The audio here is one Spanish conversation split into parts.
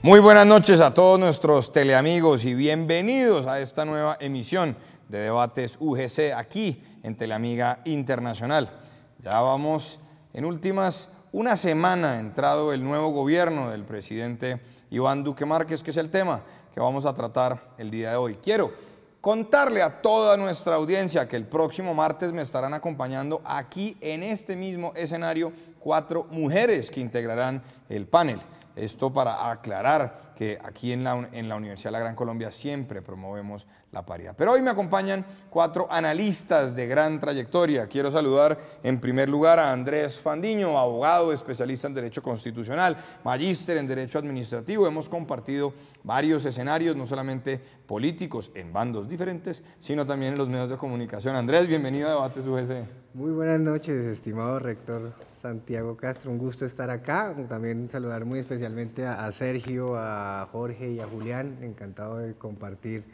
Muy buenas noches a todos nuestros teleamigos y bienvenidos a esta nueva emisión de Debates UGC aquí en Teleamiga Internacional. Ya vamos en últimas una semana entrado el nuevo gobierno del presidente Iván Duque Márquez, que es el tema que vamos a tratar el día de hoy. Quiero contarle a toda nuestra audiencia que el próximo martes me estarán acompañando aquí en este mismo escenario 4 mujeres que integrarán el panel. Esto para aclarar que aquí en la Universidad de la Gran Colombia siempre promovemos la paridad. Pero hoy me acompañan 4 analistas de gran trayectoria. Quiero saludar en primer lugar a Andrés Fandiño, abogado, especialista en Derecho Constitucional, magíster en Derecho Administrativo. Hemos compartido varios escenarios, no solamente políticos, en bandos diferentes, sino también en los medios de comunicación. Andrés, bienvenido a Debates UGC. Muy buenas noches, estimado rector Santiago Castro, un gusto estar acá. También saludar muy especialmente a Sergio, a Jorge y a Julián. Encantado de compartir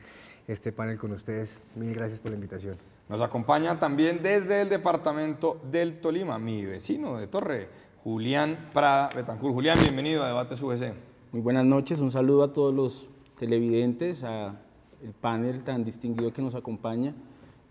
este panel con ustedes. Mil gracias por la invitación. Nos acompaña también desde el departamento del Tolima, mi vecino de Torre, Julián Prada Betancur. Julián, bienvenido a Debates UGC. Muy buenas noches, un saludo a todos los televidentes, al panel tan distinguido que nos acompaña.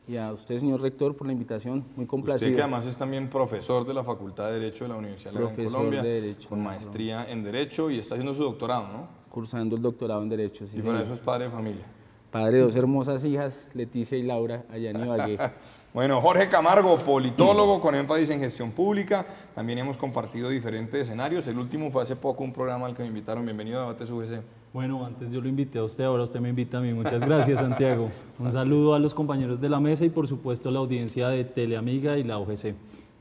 Y a usted, señor rector, por la invitación, muy complacido. Usted que además es también profesor de la Facultad de Derecho de la Universidad de la Gran Colombia, con maestría en Derecho y está haciendo su doctorado, ¿no? Cursando el doctorado en Derecho, sí. Y por eso es padre de familia. Padre de 2 hermosas hijas, Leticia y Laura, allá en Ibagué. Bueno, Jorge Camargo, politólogo con énfasis en gestión pública. También hemos compartido diferentes escenarios. El último fue hace poco un programa al que me invitaron. Bienvenido a Debates UGC. Bueno, antes yo lo invité a usted, ahora usted me invita a mí. Muchas gracias, Santiago. Un saludo a los compañeros de la mesa y por supuesto a la audiencia de Teleamiga y la UGC.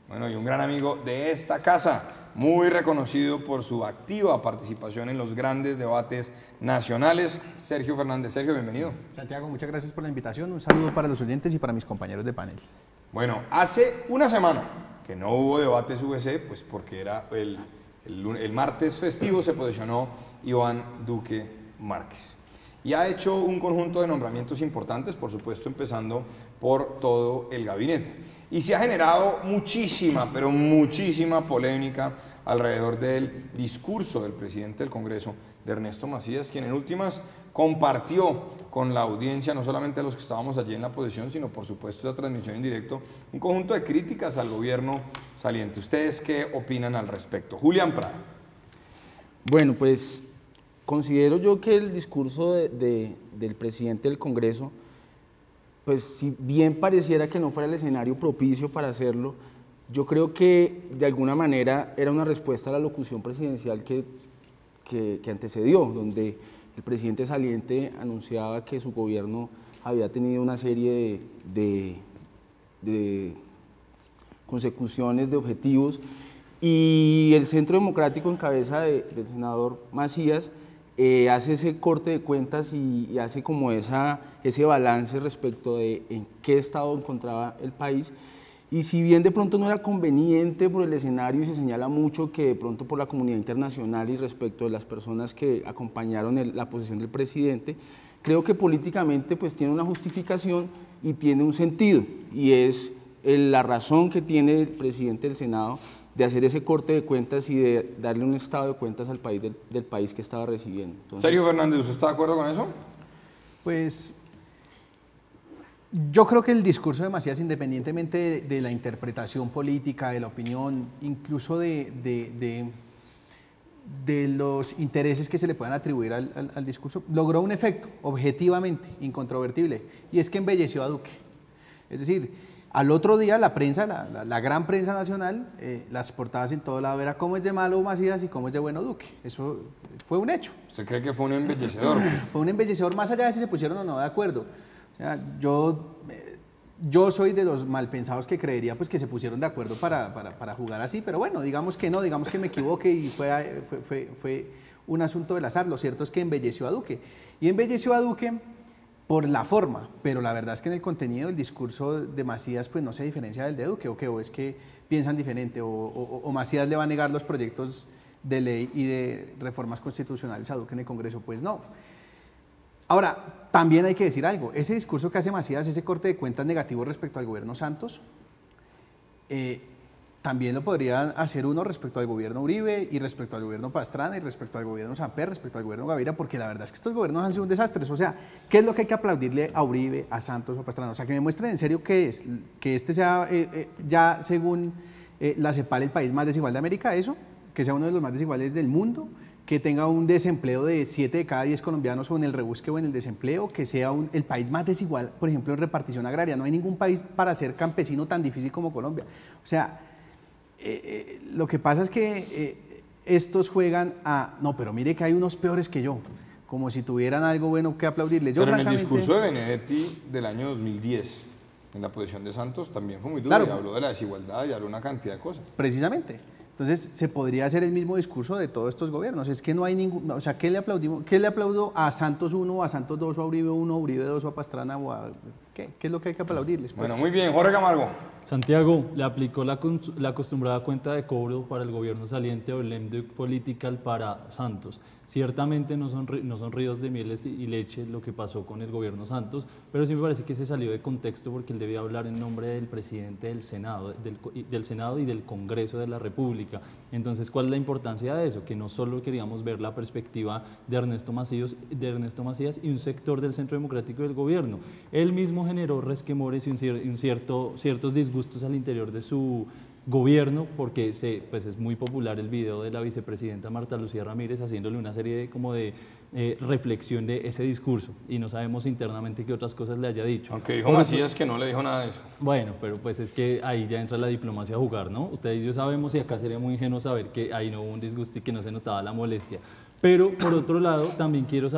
Bueno, y un gran amigo de esta casa, muy reconocido por su activa participación en los grandes debates nacionales, Sergio Fernández. Sergio, bienvenido. Santiago, muchas gracias por la invitación. Un saludo para los oyentes y para mis compañeros de panel. Bueno, hace una semana que no hubo Debates UGC, pues porque era el martes festivo, se posicionó Iván Duque Márquez. Y ha hecho un conjunto de nombramientos importantes, por supuesto, empezando por todo el gabinete. Y se ha generado muchísima, pero muchísima polémica alrededor del discurso del presidente del Congreso, de Ernesto Macías, quien en últimas compartió con la audiencia, no solamente a los que estábamos allí en la posición, sino por supuesto la transmisión en directo, un conjunto de críticas al gobierno saliente. ¿Ustedes qué opinan al respecto? Julián Prada. Bueno, pues considero yo que el discurso del presidente del Congreso, pues si bien pareciera que no fuera el escenario propicio para hacerlo, yo creo que de alguna manera era una respuesta a la locución presidencial que antecedió, donde el presidente saliente anunciaba que su gobierno había tenido una serie de consecuciones de objetivos y el Centro Democrático en cabeza del senador Macías hace ese corte de cuentas y hace como ese balance respecto de en qué estado encontraba el país. Y si bien de pronto no era conveniente por el escenario y se señala mucho que de pronto por la comunidad internacional y respecto de las personas que acompañaron la posición del presidente, creo que políticamente pues tiene una justificación y tiene un sentido, y es la razón que tiene el presidente del Senado de hacer ese corte de cuentas y de darle un estado de cuentas al país del país que estaba recibiendo. Entonces, Sergio Fernández, ¿usted está de acuerdo con eso? Pues yo creo que el discurso de Macías, independientemente de la interpretación política, de la opinión, incluso de los intereses que se le puedan atribuir al discurso, logró un efecto objetivamente incontrovertible, y es que embelleció a Duque. Es decir, al otro día la prensa, la gran prensa nacional, las portadas en todo lado era cómo es de malo Macías y cómo es de bueno Duque. Eso fue un hecho. ¿Usted cree que fue un embellecedor? Fue un embellecedor, más allá de si se pusieron o no de acuerdo. O sea, yo soy de los malpensados que creería pues, que se pusieron de acuerdo para jugar así, pero bueno, digamos que no, digamos que me equivoqué y fue un asunto del azar. Lo cierto es que embelleció a Duque. Y embelleció a Duque por la forma, pero la verdad es que en el contenido el discurso de Macías pues no se diferencia del de Duque, o es que piensan diferente, o Macías le va a negar los proyectos de ley y de reformas constitucionales a Duque en el Congreso, pues no. Ahora, también hay que decir algo, ese discurso que hace Macías, ese corte de cuentas negativo respecto al gobierno Santos, también lo podría hacer uno respecto al gobierno Uribe y respecto al gobierno Pastrana y respecto al gobierno Samper, respecto al gobierno Gaviria, porque la verdad es que estos gobiernos han sido un desastre. O sea, ¿qué es lo que hay que aplaudirle a Uribe, a Santos o a Pastrana? O sea, que me muestren en serio qué es, que este sea ya según la CEPAL el país más desigual de América, eso, que sea uno de los más desiguales del mundo, que tenga un desempleo de 7 de cada 10 colombianos o en el rebusque o en el desempleo, que sea el país más desigual, por ejemplo, en repartición agraria. No hay ningún país para ser campesino tan difícil como Colombia. O sea, lo que pasa es que estos juegan a, no, pero mire que hay unos peores que yo, como si tuvieran algo bueno que aplaudirle. Yo, pero en el discurso de Benedetti del año 2010, en la posición de Santos, también fue muy duro, claro, y habló de la desigualdad y habló una cantidad de cosas. Precisamente. Entonces, se podría hacer el mismo discurso de todos estos gobiernos. Es que no hay ningún, o sea, ¿qué le aplaudimos? ¿Qué le aplaudo a Santos 1, a Santos 2, o a Uribe 1, Uribe 2, o a Pastrana, o a qué es lo que hay que aplaudirles? Pues? Bueno, muy bien, Jorge Camargo. Santiago, le aplicó la acostumbrada cuenta de cobro para el gobierno saliente o el Lemduc Political para Santos. Ciertamente no son ríos de mieles y leche lo que pasó con el gobierno Santos, pero sí me parece que se salió de contexto porque él debía hablar en nombre del presidente del Senado, del Senado y del Congreso de la República. Entonces, ¿cuál es la importancia de eso? Que no solo queríamos ver la perspectiva de Ernesto Macías y un sector del Centro Democrático del gobierno. Él mismo generó resquemores y ciertos disgustos al interior de su gobierno, porque pues es muy popular el video de la vicepresidenta Marta Lucía Ramírez haciéndole una serie de reflexión de ese discurso, y no sabemos internamente qué otras cosas le haya dicho. Aunque dijo Macías que no le dijo nada de eso. Bueno, pero pues es que ahí ya entra la diplomacia a jugar, ¿no? Ustedes y yo sabemos, y acá sería muy ingenuo saber que ahí no hubo un disgusto y que no se notaba la molestia. Pero, por otro lado, también quiero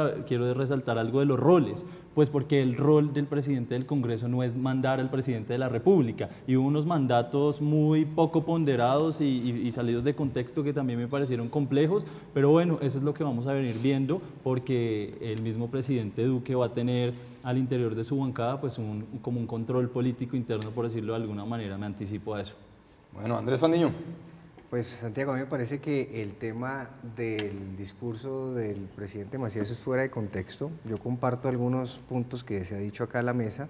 resaltar algo de los roles, pues porque el rol del presidente del Congreso no es mandar al presidente de la República, y hubo unos mandatos muy poco ponderados y salidos de contexto que también me parecieron complejos, pero bueno, eso es lo que vamos a venir viendo, porque el mismo presidente Duque va a tener al interior de su bancada pues como un control político interno, por decirlo de alguna manera, me anticipo a eso. Bueno, Andrés Fandiño. Pues Santiago, a mí me parece que el tema del discurso del presidente Macías es fuera de contexto. Yo comparto algunos puntos que se ha dicho acá en la mesa.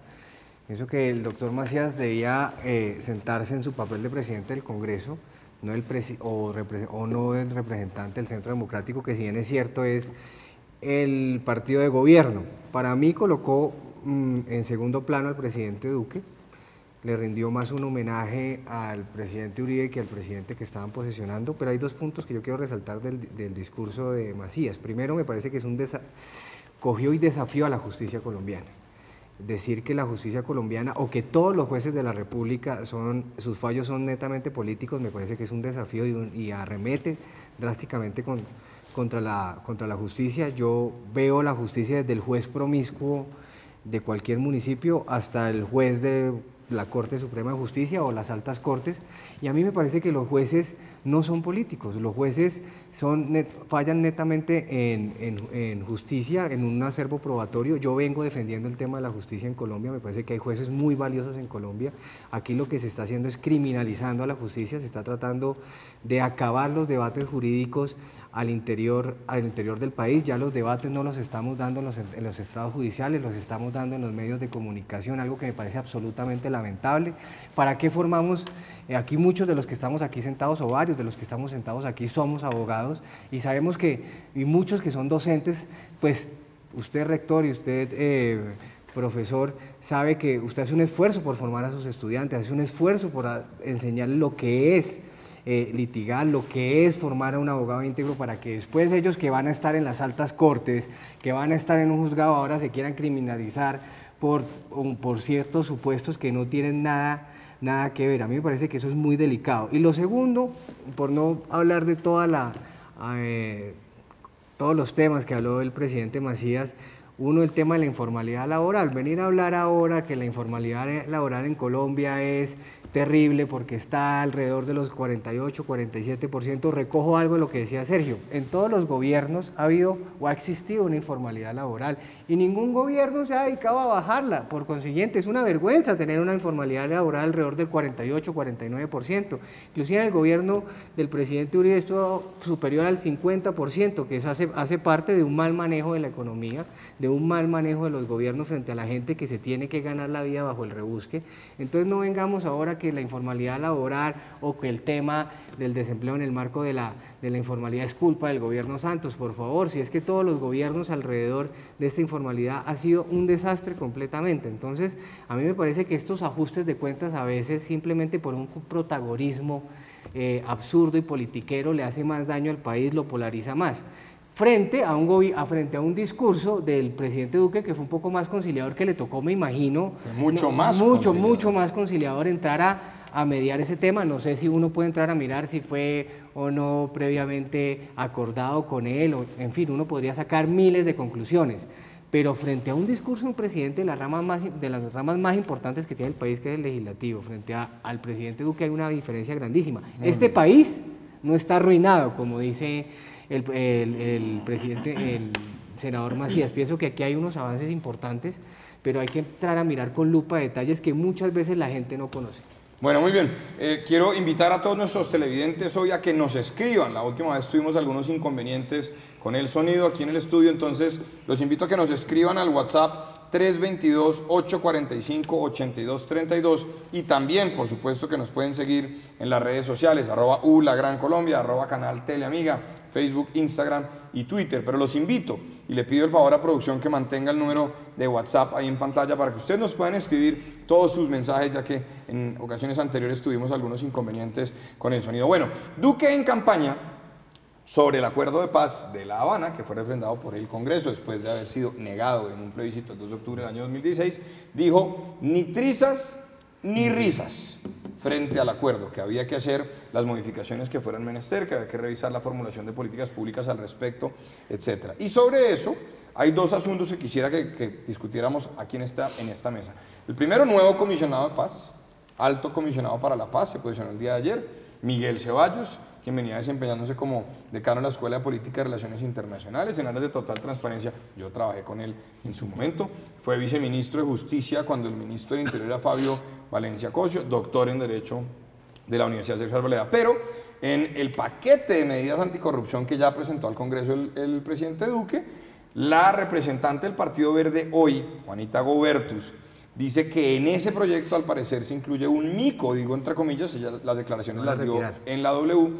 Pienso que el doctor Macías debía sentarse en su papel de presidente del Congreso, no no el representante del Centro Democrático, que si bien es cierto es el partido de gobierno. Para mí colocó en segundo plano al presidente Duque, le rindió más un homenaje al presidente Uribe que al presidente que estaban posesionando, pero hay dos puntos que yo quiero resaltar del discurso de Macías. Primero, me parece que es cogió y desafió a la justicia colombiana. Decir que la justicia colombiana o que todos los jueces de la República sus fallos son netamente políticos, me parece que es un desafío y arremete drásticamente contra la justicia. Yo veo la justicia desde el juez promiscuo de cualquier municipio hasta el juez de la Corte Suprema de Justicia o las altas cortes, y a mí me parece que los jueces no son políticos, los jueces fallan netamente en justicia, en un acervo probatorio. Yo vengo defendiendo el tema de la justicia en Colombia, me parece que hay jueces muy valiosos en Colombia. Aquí lo que se está haciendo es criminalizando a la justicia, se está tratando de acabar los debates jurídicos al interior del país. Ya los debates no los estamos dando en los estrados judiciales, los estamos dando en los medios de comunicación, algo que me parece absolutamente lamentable. ¿Para qué formamos? Aquí muchos de los que estamos aquí sentados, o varios de los que estamos sentados aquí, somos abogados, y sabemos y muchos que son docentes, pues usted rector y usted profesor, sabe que usted hace un esfuerzo por formar a sus estudiantes, hace un esfuerzo por enseñarles lo que es litigar, lo que es formar a un abogado íntegro, para que después ellos que van a estar en las altas cortes, que van a estar en un juzgado, ahora se quieran criminalizar por ciertos supuestos que no tienen nada que ver. A mí me parece que eso es muy delicado. Y lo segundo, por no hablar de todos los temas que habló el presidente Macías, uno, el tema de la informalidad laboral. Venir a hablar ahora que la informalidad laboral en Colombia es terrible porque está alrededor de los 48, 47%. Recojo algo de lo que decía Sergio. En todos los gobiernos ha habido o ha existido una informalidad laboral y ningún gobierno se ha dedicado a bajarla. Por consiguiente, es una vergüenza tener una informalidad laboral alrededor del 48, 49%. Inclusive en el gobierno del presidente Uribe esto superior al 50%, que hace parte de un mal manejo de la economía, de un mal manejo de los gobiernos frente a la gente que se tiene que ganar la vida bajo el rebusque. Entonces no vengamos ahora que la informalidad laboral o que el tema del desempleo en el marco de la informalidad es culpa del gobierno Santos. Por favor, si es que todos los gobiernos alrededor de esta informalidad ha sido un desastre completamente. Entonces, a mí me parece que estos ajustes de cuentas a veces simplemente por un protagonismo absurdo y politiquero le hace más daño al país, lo polariza más. Frente a un discurso del presidente Duque que fue un poco más conciliador, que le tocó, me imagino, mucho más conciliador entrar a mediar ese tema. No sé si uno puede entrar a mirar si fue o no previamente acordado con él, o, en fin, uno podría sacar miles de conclusiones. Pero frente a un discurso de un presidente de las ramas más importantes que tiene el país, que es el legislativo, frente al presidente Duque hay una diferencia grandísima. Este país no está arruinado, como dice el presidente, el senador Macías. Pienso que aquí hay unos avances importantes, pero hay que entrar a mirar con lupa detalles que muchas veces la gente no conoce. Bueno, muy bien. Quiero invitar a todos nuestros televidentes hoy a que nos escriban. La última vez tuvimos algunos inconvenientes con el sonido aquí en el estudio, entonces los invito a que nos escriban al WhatsApp 322-845-8232 y también, por supuesto, que nos pueden seguir en las redes sociales, @ULaGranColombia, @canal Teleamiga, Facebook, Instagram y Twitter. Pero los invito y le pido el favor a producción que mantenga el número de WhatsApp ahí en pantalla para que ustedes nos puedan escribir todos sus mensajes, ya que en ocasiones anteriores tuvimos algunos inconvenientes con el sonido. Bueno, Duque en campaña sobre el acuerdo de paz de La Habana, que fue refrendado por el Congreso después de haber sido negado en un plebiscito el 2 de octubre del año 2016, dijo ni trizas ni risas frente al acuerdo, que había que hacer las modificaciones que fueran menester, que había que revisar la formulación de políticas públicas al respecto, etc. Y sobre eso hay dos asuntos que quisiera que discutiéramos aquí en esta mesa. El primero, nuevo comisionado de paz, alto comisionado para la paz, se posicionó el día de ayer, Miguel Ceballos, quien venía desempeñándose como decano de la Escuela de Política y Relaciones Internacionales en áreas de total transparencia. Yo trabajé con él en su momento. Fue viceministro de Justicia cuando el ministro del Interior era Fabio Valencia Cosio, doctor en Derecho de la Universidad Sergio Arboleda. Pero en el paquete de medidas anticorrupción que ya presentó al Congreso el presidente Duque, la representante del Partido Verde hoy, Juanita Gobertus, dice que en ese proyecto al parecer se incluye un mico, digo entre comillas, ella las declaraciones las dio en la W,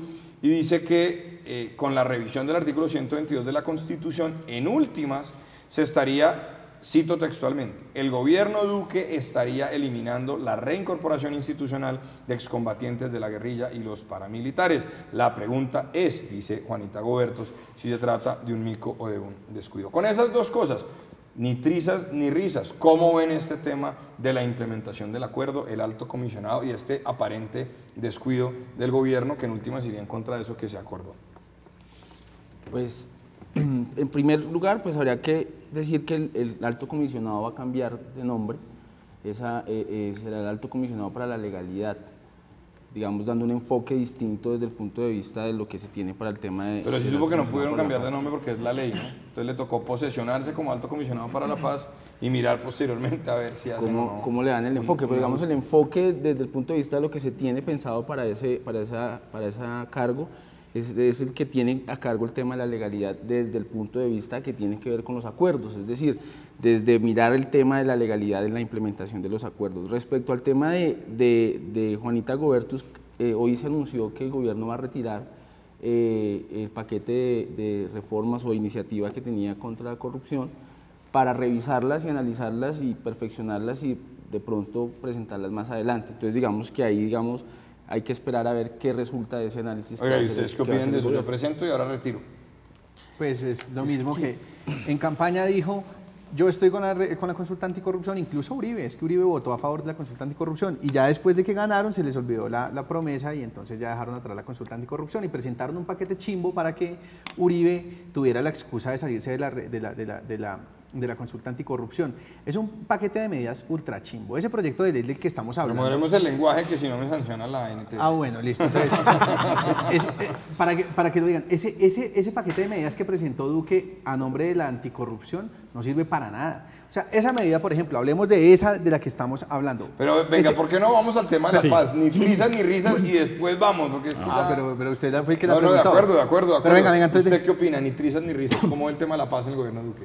y dice que con la revisión del artículo 122 de la Constitución, en últimas, se estaría, cito textualmente, el gobierno Duque estaría eliminando la reincorporación institucional de excombatientes de la guerrilla y los paramilitares. La pregunta es, dice Juanita Gobertos, si se trata de un mico o de un descuido. Con esas dos cosas, ni trizas ni risas. ¿Cómo ven este tema de la implementación del acuerdo, el alto comisionado y este aparente descuido del gobierno que en últimas iría en contra de eso que se acordó? Pues, en primer lugar, pues habría que decir que el alto comisionado va a cambiar de nombre. Será el alto comisionado para la legalidad, digamos, dando un enfoque distinto desde el punto de vista de lo que se tiene para el tema de... Pero sí supo que no pudieron cambiar de nombre porque es la ley, ¿no? Entonces le tocó posesionarse como alto comisionado para la paz y mirar posteriormente a ver si hacen o no. ¿Cómo le dan el enfoque? Pero digamos, el enfoque desde el punto de vista de lo que se tiene pensado para ese cargo es el que tiene a cargo el tema de la legalidad desde el punto de vista que tiene que ver con los acuerdos, es decir, desde mirar el tema de la legalidad en la implementación de los acuerdos. Respecto al tema de Juanita Gobertus, hoy se anunció que el gobierno va a retirar el paquete de reformas o iniciativas que tenía contra la corrupción para revisarlas y analizarlas y perfeccionarlas y de pronto presentarlas más adelante. Entonces digamos que ahí hay que esperar a ver qué resulta de ese análisis. Oiga, ¿y ustedes qué opinan de eso? Yo presento y ahora retiro. Pues es lo mismo que en campaña dijo, yo estoy con la consulta anticorrupción, incluso Uribe, es que Uribe votó a favor de la consulta anticorrupción y ya después de que ganaron se les olvidó la promesa y entonces ya dejaron atrás la consulta anticorrupción y presentaron un paquete chimbo para que Uribe tuviera la excusa de salirse de la consulta anticorrupción. Es un paquete de medidas ultra chimbo. Ese proyecto de ley del que estamos hablando... Remodelemos el lenguaje que si no me sanciona la ANT. Ah, bueno, listo. Entonces, para que lo digan, ese paquete de medidas que presentó Duque a nombre de la anticorrupción no sirve para nada. O sea, esa medida, por ejemplo, hablemos de esa de la que estamos hablando. Pero venga, ¿por qué no vamos al tema de la paz? Ni trizas ni risas y después vamos, porque es que pero usted ya fue el que la preguntó. No, de acuerdo. Pero venga, entonces... ¿Usted qué opina? Ni trizas ni risas. ¿Cómo ve el tema de la paz en el gobierno de Duque?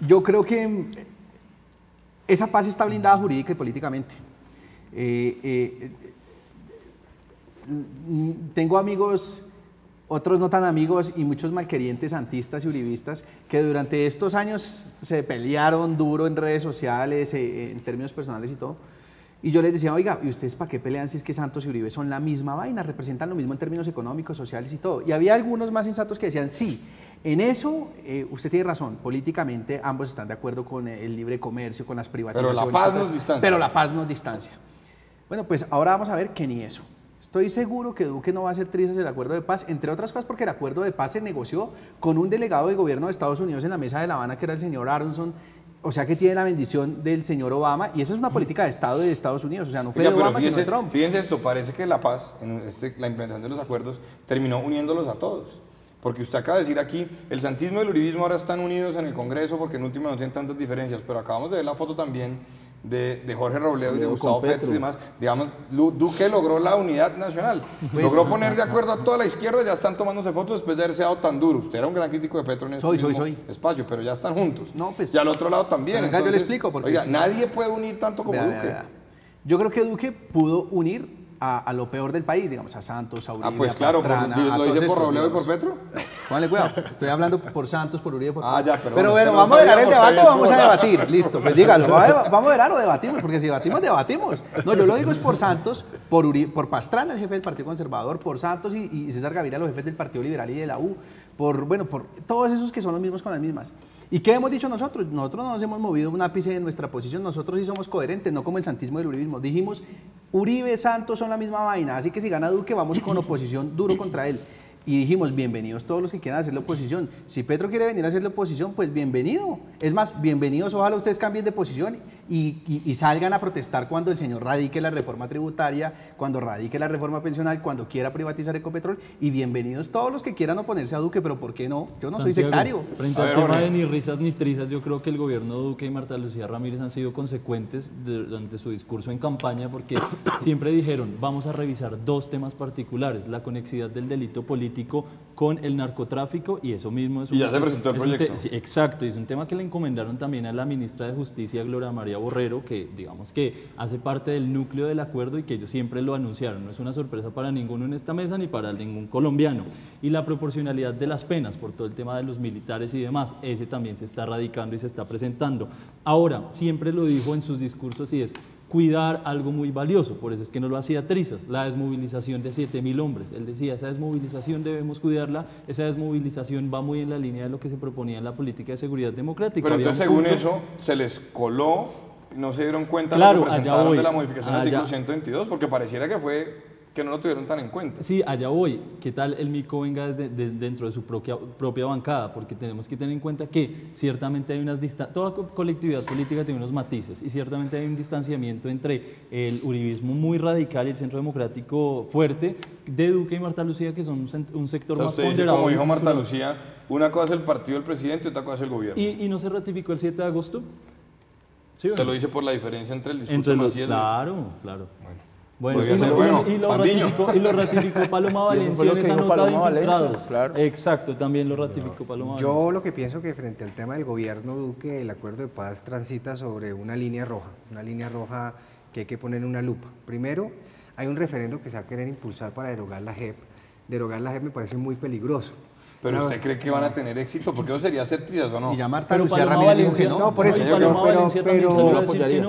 Yo creo que esa paz está blindada jurídica y políticamente. Tengo amigos, otros no tan amigos y muchos malquerientes santistas y uribistas que durante estos años se pelearon duro en redes sociales, en términos personales y todo. Y yo les decía, oiga, ¿y ustedes para qué pelean si es que Santos y Uribe son la misma vaina, representan lo mismo en términos económicos, sociales y todo? Y había algunos más sensatos que decían, sí, en eso usted tiene razón, políticamente ambos están de acuerdo con el libre comercio, con las privatizaciones. Pero la paz nos distancia. Pero la paz nos distancia. Bueno, pues ahora vamos a ver que ni eso. Estoy seguro que Duque no va a hacer trizas el acuerdo de paz, entre otras cosas porque el acuerdo de paz se negoció con un delegado del gobierno de Estados Unidos en la mesa de La Habana, que era el señor Aronson. O sea que tiene la bendición del señor Obama y esa es una política de Estado de Estados Unidos, o sea, no fue de Obama sino de Trump. Fíjense esto, parece que la paz, la implementación de los acuerdos, terminó uniéndolos a todos. Porque usted acaba de decir aquí, el santismo y el uribismo ahora están unidos en el Congreso porque en última no tienen tantas diferencias, pero acabamos de ver la foto también de Jorge Robledo y de Gustavo Petro y demás. Digamos, Duque logró la unidad nacional, logró poner de acuerdo a toda la izquierda, ya están tomándose fotos después de haberse dado tan duro. Usted era un gran crítico de Petro en este espacio, pero ya están juntos. No, pues, y al otro lado también. Entonces, yo le explico. Porque oiga, nadie puede unir tanto como Duque. Yo creo que Duque pudo unir a lo peor del país, digamos, a Santos, a Uribe, pues claro, a Pastrana, ¿lo dice por Robledo y por Petro? Póngale cuidado, estoy hablando por Santos, por Uribe, por Petro. Ya, perdón, pero bueno, ¿vamos a dejar el debate o vamos a debatir? Listo, pues dígalo, ¿vamos a dejar o debatimos? Porque si debatimos, debatimos. No, yo lo digo es por Santos, por Uribe, por Pastrana, el jefe del Partido Conservador, por Santos y César Gaviria, los jefes del Partido Liberal y de la U, por todos esos que son los mismos con las mismas. ¿Y qué hemos dicho nosotros? Nosotros no nos hemos movido un ápice de nuestra posición, nosotros sí somos coherentes, no como el santismo y el uribismo. Dijimos, Uribe, Santos son la misma vaina, así que si gana Duque vamos con oposición duro contra él. Y dijimos, bienvenidos todos los que quieran hacer la oposición. Si Petro quiere venir a hacer la oposición, pues bienvenido. Es más, bienvenidos, ojalá ustedes cambien de posición y salgan a protestar cuando el señor radique la reforma tributaria, cuando radique la reforma pensional, cuando quiera privatizar Ecopetrol. Y bienvenidos todos los que quieran oponerse a Duque, pero ¿por qué no? Yo no soy sectario. Frente al tema de ni risas ni trizas, yo creo que el gobierno de Duque y Marta Lucía Ramírez han sido consecuentes durante su discurso en campaña porque siempre dijeron, vamos a revisar dos temas particulares, la conexidad del delito político con el narcotráfico y eso mismo es un... Y ya se presentó el proyecto. Sí, exacto, y es un tema que le encomendaron también a la ministra de Justicia, Gloria María Borrero, que digamos que hace parte del núcleo del acuerdo y que ellos siempre lo anunciaron, no es una sorpresa para ninguno en esta mesa ni para ningún colombiano. Y la proporcionalidad de las penas por todo el tema de los militares y demás, ese también se está radicando y se está presentando. Ahora, siempre lo dijo en sus discursos y es cuidar algo muy valioso, por eso es que no lo hacía trizas, la desmovilización de 7.000 hombres. Él decía, esa desmovilización debemos cuidarla, esa desmovilización va muy en la línea de lo que se proponía en la política de seguridad democrática. Pero entonces, según eso, se les coló, no se dieron cuenta de lo que presentaron de la modificación del artículo 122, porque pareciera que fue que no lo tuvieron tan en cuenta. Sí, allá voy. ¿Qué tal el mico venga dentro de su propia bancada? Porque tenemos que tener en cuenta que ciertamente hay unas distancias, toda colectividad política tiene unos matices y ciertamente hay un distanciamiento entre el uribismo muy radical y el centro democrático fuerte de Duque y Marta Lucía, que son un sector más ponderado. Como dijo Marta Lucía, una cosa es el partido del presidente y otra cosa es el gobierno. ¿Y no se ratificó el 7 de agosto? ¿Sí, se lo dice por la diferencia entre el discurso y el... Claro. Bueno, y lo ratificó Paloma Valencia en esa nota de infiltrados. Claro. Exacto, también lo ratificó Paloma Valencia. Yo lo que pienso que frente al tema del gobierno Duque, el acuerdo de paz transita sobre una línea roja que hay que poner en una lupa. Primero, hay un referendo que se va a querer impulsar para derogar la JEP. Derogar la JEP me parece muy peligroso. ¿Pero usted cree que van a tener éxito? ¿Porque eso sería hacer trizas o no? Y ya Marta Lucía Ramírez dijo que no. No, por eso,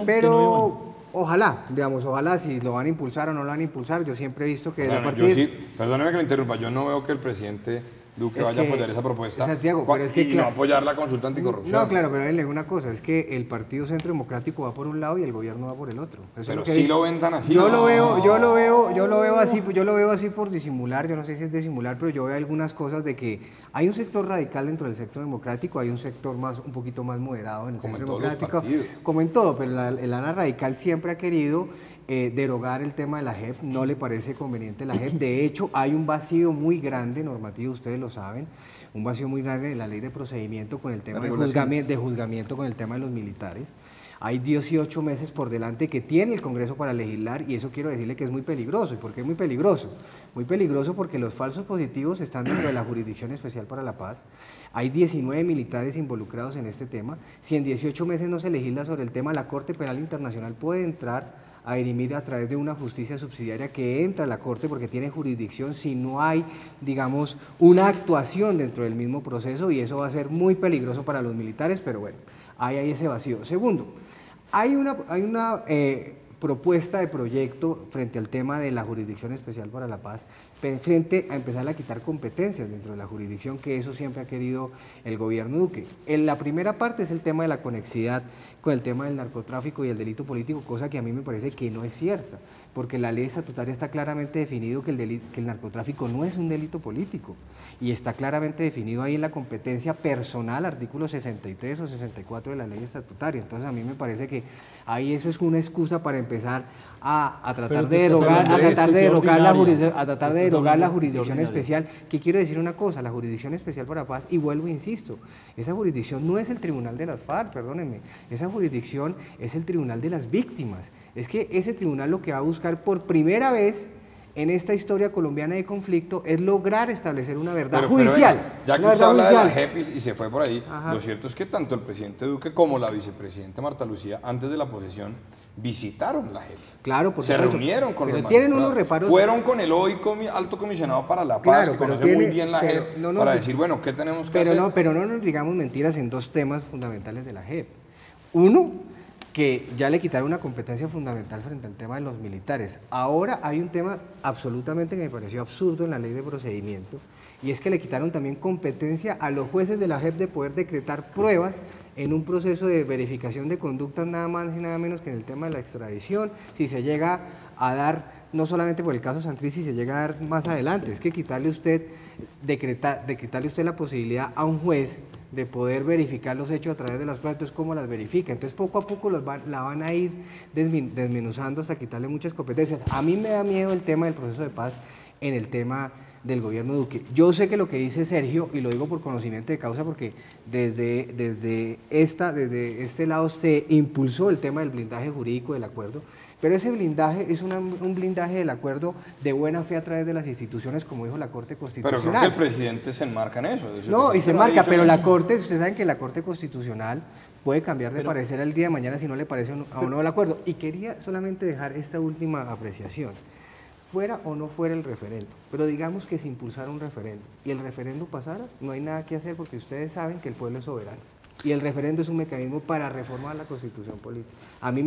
pero ojalá, digamos, ojalá si lo van a impulsar o no lo van a impulsar, yo siempre he visto que a partir... Perdóneme que lo interrumpa, yo no veo que el presidente Duque vaya a apoyar esa propuesta Santiago, pero es que, y no apoyar la consulta anticorrupción. No, claro, pero le digo una cosa, es que el Partido Centro Democrático va por un lado y el gobierno va por el otro. Eso pero es lo que sí lo ven tan así. Yo lo veo así por disimular, yo no sé si es disimular, pero yo veo algunas cosas de que hay un sector radical dentro del Centro Democrático, hay un sector un poquito más moderado en el Centro Democrático, como en todo, pero el ala radical siempre ha querido derogar el tema de la JEP, no le parece conveniente la JEP. De hecho, hay un vacío muy grande normativo, ustedes lo saben, un vacío muy grande en la ley de procedimiento con el tema de juzgamiento con el tema de los militares. Hay 18 meses por delante que tiene el Congreso para legislar y eso quiero decirle que es muy peligroso. ¿Y por qué es muy peligroso? Muy peligroso porque los falsos positivos están dentro de la Jurisdicción Especial para la Paz. Hay 19 militares involucrados en este tema. Si en 18 meses no se legisla sobre el tema, la Corte Penal Internacional puede entrar a dirimir a través de una justicia subsidiaria que entra a la Corte porque tiene jurisdicción si no hay, digamos, una actuación dentro del mismo proceso, y eso va a ser muy peligroso para los militares, pero bueno, ahí hay ese vacío. Segundo, hay una propuesta de proyecto frente al tema de la Jurisdicción Especial para la Paz, frente a empezar a quitar competencias dentro de la jurisdicción, que eso siempre ha querido el gobierno Duque. En la primera parte es el tema de la conexidad con el tema del narcotráfico y el delito político, cosa que a mí me parece que no es cierta, porque la ley estatutaria está claramente definido que el narcotráfico no es un delito político, y está claramente definido ahí en la competencia personal, artículo 63 o 64 de la ley estatutaria. Entonces a mí me parece que ahí eso es una excusa para empezar a tratar de derogar la jurisdicción especial, que quiero decir una cosa, la Jurisdicción Especial para la Paz, y vuelvo e insisto, esa jurisdicción no es el Tribunal de las FARC, perdónenme, esa jurisdicción es el Tribunal de las Víctimas. Es que ese tribunal lo que va a buscar por primera vez en esta historia colombiana de conflicto es lograr establecer una verdad judicial. Ya que usted habla de la JEP y se fue por ahí, lo cierto es que tanto el presidente Duque como la vicepresidenta Marta Lucía, antes de la posesión, visitaron la JEP. Claro, por se reunieron con los tienen unos reparos. Fueron con el hoy alto comisionado para la paz, que conoce muy bien la JEP, para decir, bueno, ¿qué tenemos que hacer? Pero no nos digamos mentiras en dos temas fundamentales de la JEP. Uno, que ya le quitaron una competencia fundamental frente al tema de los militares. Ahora hay un tema absolutamente que me pareció absurdo en la ley de procedimiento, y es que le quitaron también competencia a los jueces de la JEP de poder decretar pruebas en un proceso de verificación de conductas, nada más y nada menos que en el tema de la extradición, si se llega a dar, no solamente por el caso Santrich, si se llega a dar más adelante, es que quitarle usted la posibilidad a un juez de poder verificar los hechos a través de las pruebas. Entonces, ¿cómo las verifica? Entonces, poco a poco la van a ir desmenuzando hasta quitarle muchas competencias. A mí me da miedo el tema del proceso de paz en el tema del gobierno Duque. Yo sé que lo que dice Sergio, y lo digo por conocimiento de causa, porque desde este lado se impulsó el tema del blindaje jurídico del acuerdo, pero ese blindaje es un blindaje del acuerdo de buena fe a través de las instituciones, como dijo la Corte Constitucional. Pero creo que el presidente se enmarca en eso. No, y se marca, pero la Corte, ustedes saben que la Corte Constitucional puede cambiar de parecer el día de mañana si no le parece o no el acuerdo. Y quería solamente dejar esta última apreciación. Fuera o no fuera el referendo, pero digamos que se impulsara un referendo y el referendo pasara, no hay nada que hacer porque ustedes saben que el pueblo es soberano y el referendo es un mecanismo para reformar la constitución política. A mí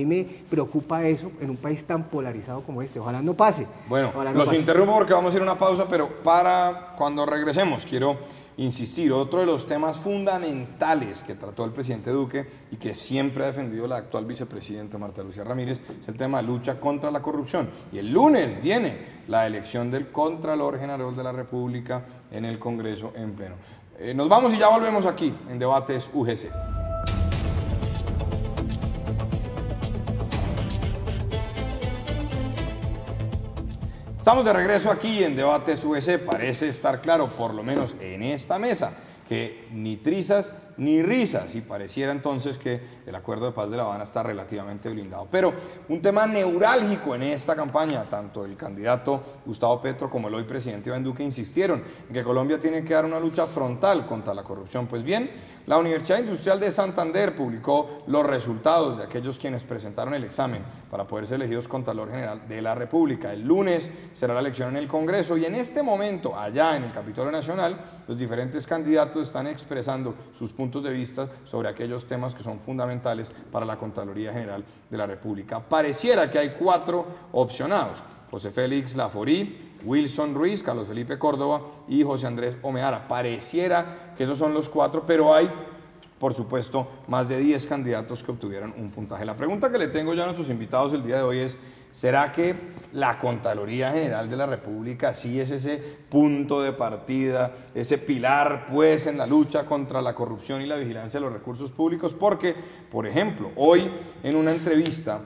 me preocupa eso en un país tan polarizado como este, ojalá no pase. Bueno, los interrumpo porque vamos a ir a una pausa, pero para cuando regresemos quiero insistir, otro de los temas fundamentales que trató el presidente Duque y que siempre ha defendido la actual vicepresidenta Marta Lucía Ramírez es el tema de lucha contra la corrupción. Y el lunes viene la elección del Contralor General de la República en el Congreso en pleno. Nos vamos y ya volvemos aquí en Debates UGC. Estamos de regreso aquí en Debates UGC. Parece estar claro, por lo menos en esta mesa, que ni trizas ni risas, y pareciera entonces que el Acuerdo de Paz de La Habana está relativamente blindado. Pero un tema neurálgico en esta campaña, tanto el candidato Gustavo Petro como el hoy presidente Iván Duque insistieron en que Colombia tiene que dar una lucha frontal contra la corrupción. Pues bien, la Universidad Industrial de Santander publicó los resultados de aquellos quienes presentaron el examen para poder ser elegidos Contralor General de la República. El lunes será la elección en el Congreso y en este momento, allá en el Capitolio Nacional, los diferentes candidatos están expresando sus puntos de vista sobre aquellos temas que son fundamentales para la Contraloría General de la República. Pareciera que hay 4 opcionados: José Félix Laforí, Wilson Ruiz, Carlos Felipe Córdoba y José Andrés Omeara. Pareciera que esos son los 4, pero hay, por supuesto, más de 10 candidatos que obtuvieron un puntaje. La pregunta que le tengo yo a nuestros invitados el día de hoy es: ¿será que la Contraloría General de la República sí es ese punto de partida, ese pilar pues en la lucha contra la corrupción y la vigilancia de los recursos públicos? Porque, por ejemplo, hoy en una entrevista,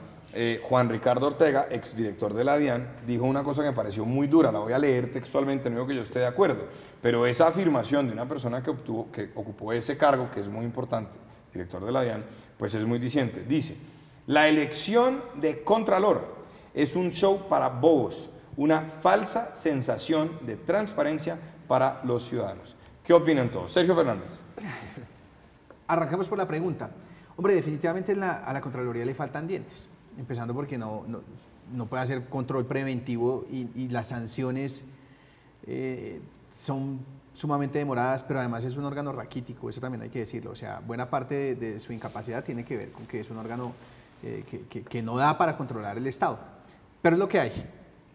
Juan Ricardo Ortega, exdirector de la DIAN, dijo una cosa que me pareció muy dura, la voy a leer textualmente, no digo que yo esté de acuerdo, pero esa afirmación de una persona que ocupó ese cargo, que es muy importante, director de la DIAN, pues es muy diciente. Dice: la elección de Contralor es un show para bobos, una falsa sensación de transparencia para los ciudadanos. ¿Qué opinan todos? Sergio Fernández. Arrancamos por la pregunta. Hombre, definitivamente a la Contraloría le faltan dientes. empezando porque no puede hacer control preventivo y las sanciones son sumamente demoradas, pero además es un órgano raquítico, eso también hay que decirlo. O sea, buena parte de su incapacidad tiene que ver con que es un órgano que no da para controlar el Estado. Pero es lo que hay,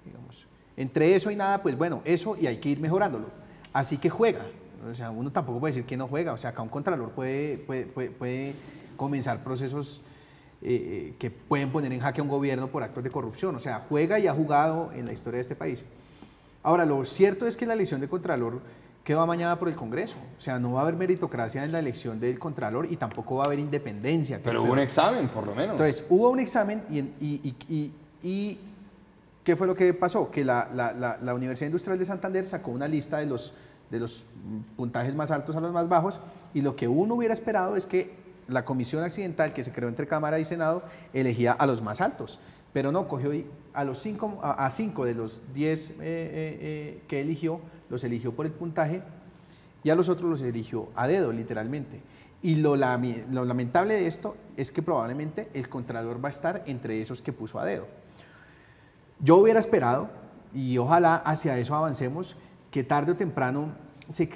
digamos. Entre eso y nada, pues bueno, eso y hay que ir mejorándolo. Así que juega. O sea, uno tampoco puede decir que no juega. O sea, acá un contralor puede comenzar procesos que pueden poner en jaque a un gobierno por actos de corrupción. O sea, juega y ha jugado en la historia de este país. Ahora, lo cierto es que la elección de contralor quedó amañada por el Congreso. O sea, no va a haber meritocracia en la elección del contralor y tampoco va a haber independencia. Pero hubo un examen, por lo menos. Entonces, hubo un examen y ¿qué fue lo que pasó? Que la Universidad Industrial de Santander sacó una lista de los puntajes más altos a los más bajos, y lo que uno hubiera esperado es que la comisión accidental que se creó entre Cámara y Senado elegía a los más altos, pero no, cogió a 5 de los 10 que eligió, los eligió por el puntaje, y a los otros los eligió a dedo, literalmente. Y lo lamentable de esto es que probablemente el contralor va a estar entre esos que puso a dedo. Yo hubiera esperado, y ojalá hacia eso avancemos, que tarde o temprano se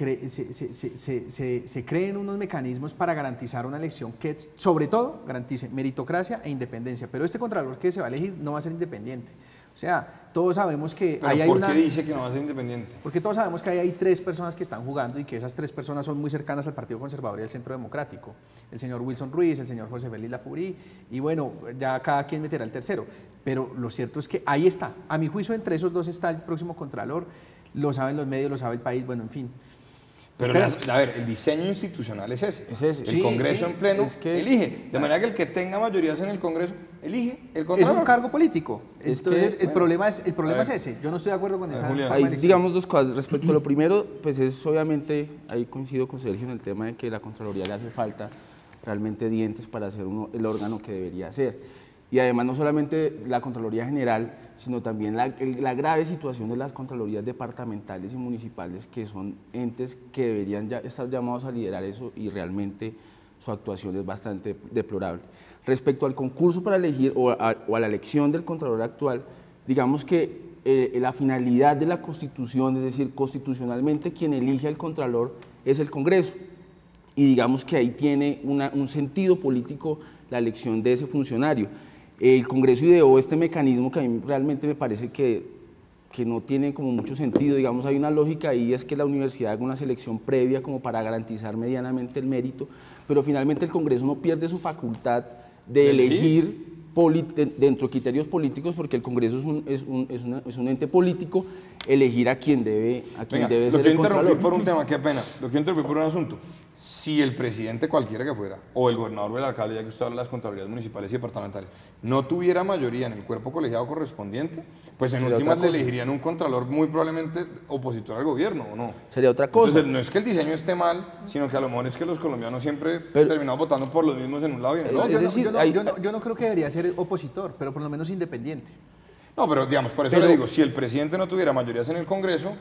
creen unos mecanismos para garantizar una elección que, sobre todo, garantice meritocracia e independencia. Pero este contralor que se va a elegir no va a ser independiente. O sea, todos sabemos que ¿Pero por qué dice que no va a ser independiente? Porque todos sabemos que hay 3 personas que están jugando y que esas 3 personas son muy cercanas al Partido Conservador y al Centro Democrático. El señor Wilson Ruiz, el señor José Félix Lafourcade, y bueno, ya cada quien meterá el tercero. Pero lo cierto es que ahí está. A mi juicio, entre esos 2 está el próximo contralor. Lo saben los medios, lo sabe el país, bueno, en fin. Pero a ver, el diseño institucional es ese. Es ese. El Sí, Congreso en pleno elige. De manera que el que tenga mayorías en el Congreso elige el Es contralor. un cargo político. Es Entonces, que, el problema es ese. Yo no estoy de acuerdo con esa Julián. forma de Hay, elección. digamos, 2 cosas. Respecto a lo primero, pues es obviamente, ahí coincido con Sergio en el tema de que la Contraloría le hace falta realmente dientes para ser el órgano que debería ser. Y además no solamente la Contraloría General, sino también la grave situación de las Contralorías departamentales y municipales, que son entes que deberían ya estar llamados a liderar eso, y realmente su actuación es bastante deplorable. Respecto al concurso para elegir o a la elección del Contralor actual, digamos que la finalidad de la Constitución, es decir, constitucionalmente quien elige al Contralor es el Congreso, y digamos que ahí tiene un sentido político la elección de ese funcionario. El Congreso ideó este mecanismo que a mí realmente me parece que no tiene como mucho sentido. Digamos, hay una lógica ahí, es que la universidad haga una selección previa como para garantizar medianamente el mérito, pero finalmente el Congreso no pierde su facultad de elegir dentro de criterios políticos, porque el Congreso es un ente político, elegir a quien debe ser el Contralor. Lo quiero interrumpir por un tema, qué pena, lo quiero interrumpir por un asunto. Si el presidente, cualquiera que fuera, o el gobernador o el alcalde, ya que usted habla de las contralorías municipales y departamentales, no tuviera mayoría en el cuerpo colegiado correspondiente, pues en últimas le elegirían un contralor muy probablemente opositor al gobierno, ¿o no? Sería otra cosa. Entonces, no es que el diseño esté mal, sino que a lo mejor es que los colombianos siempre terminamos votando por los mismos en un lado y en el otro. Es decir, yo no creo que debería ser opositor, pero por lo menos independiente. No, pero digamos, por eso le digo, si el presidente no tuviera mayorías en el Congreso,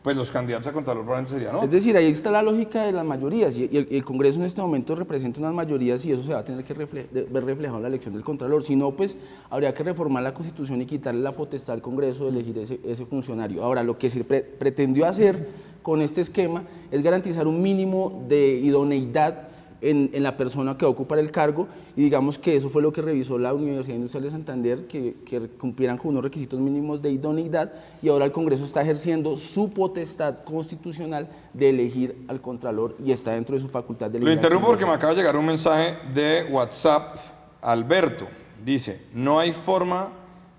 pues los candidatos a contralor probablemente serían otros. Es decir, ahí está la lógica de las mayorías, y el Congreso en este momento representa unas mayorías, y eso se va a tener que ver reflejado en la elección del Contralor. Si no, pues habría que reformar la Constitución y quitarle la potestad al Congreso de elegir ese funcionario. Ahora, lo que se pretendió hacer con este esquema es garantizar un mínimo de idoneidad en la persona que va a ocupar el cargo, y digamos que eso fue lo que revisó la Universidad Industrial de Santander, que cumplieran con unos requisitos mínimos de idoneidad, y ahora el Congreso está ejerciendo su potestad constitucional de elegir al Contralor, y está dentro de su facultad de elegir. Lo interrumpo porque me acaba de llegar un mensaje de WhatsApp. Alberto dice: no hay forma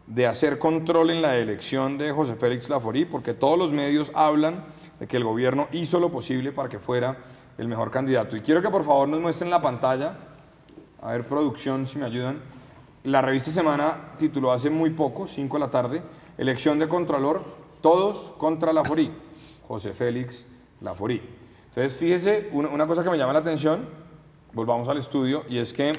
de hacer control en la elección de José Félix Lafourcade, porque todos los medios hablan de que el gobierno hizo lo posible para que fuera el mejor candidato. Y quiero que por favor nos muestren la pantalla, a ver, producción, si me ayudan. La revista Semana tituló hace muy poco, 5 de la tarde, elección de Contralor, todos contra Lafourcade, José Félix Lafourcade. Entonces, fíjese, una cosa que me llama la atención, volvamos al estudio, y es que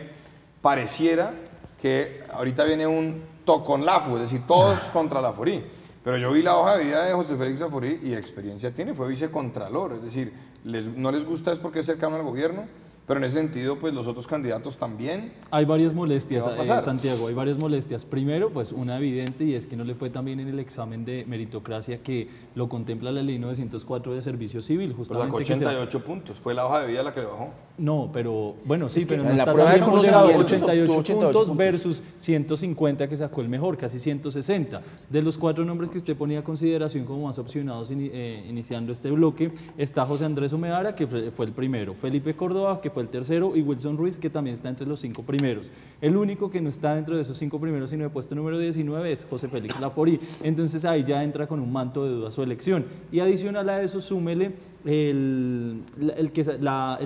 pareciera que ahorita viene un toconlafu, es decir, todos contra Lafourcade. Pero yo vi la hoja de vida de José Félix Lafourcade y experiencia tiene, fue vicecontralor, es decir, no les gusta es porque es cercano al gobierno, pero en ese sentido, pues los otros candidatos también. Hay varias molestias, ¿Qué va a pasar? Santiago, hay varias molestias. Primero, pues una evidente, y es que no le fue tan bien en el examen de meritocracia que lo contempla la ley 904 de servicio civil, Pues justamente. sacó que 88 puntos, fue la hoja de vida la que le bajó. No, pero bueno, sí, Es que pero en no la está prueba tan de considerado. conocimientos 88 obtuvo 88 puntos puntos. versus 150 que sacó el mejor, casi 160. De los 4 nombres que usted ponía a consideración como más opcionados iniciando este bloque, está José Andrés Humedara, que fue el primero, Felipe Córdoba, que fue el tercero, y Wilson Ruiz, que también está entre los 5 primeros. El único que no está dentro de esos 5 primeros, sino de puesto número 19, es José Félix Laforí. Entonces ahí ya entra con un manto de duda su elección. Y adicional a eso, súmele el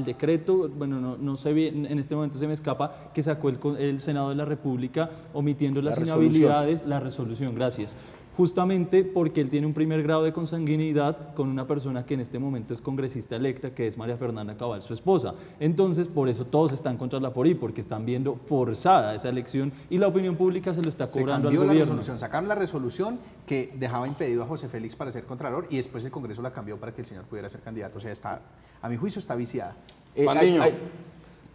decreto, bueno, no sé bien, en este momento se me escapa, que sacó el Senado de la República omitiendo las inhabilidades, la resolución, gracias. Justamente porque él tiene un primer grado de consanguinidad con una persona que en este momento es congresista electa, que es María Fernanda Cabal, su esposa. Entonces, por eso todos están contra Laforí, porque están viendo forzada esa elección y la opinión pública se lo está cobrando al Se cambió la gobierno. resolución, sacaron la resolución que dejaba impedido a José Félix para ser contralor y después el Congreso la cambió para que el señor pudiera ser candidato. O sea, está, a mi juicio está viciada. Pandiño.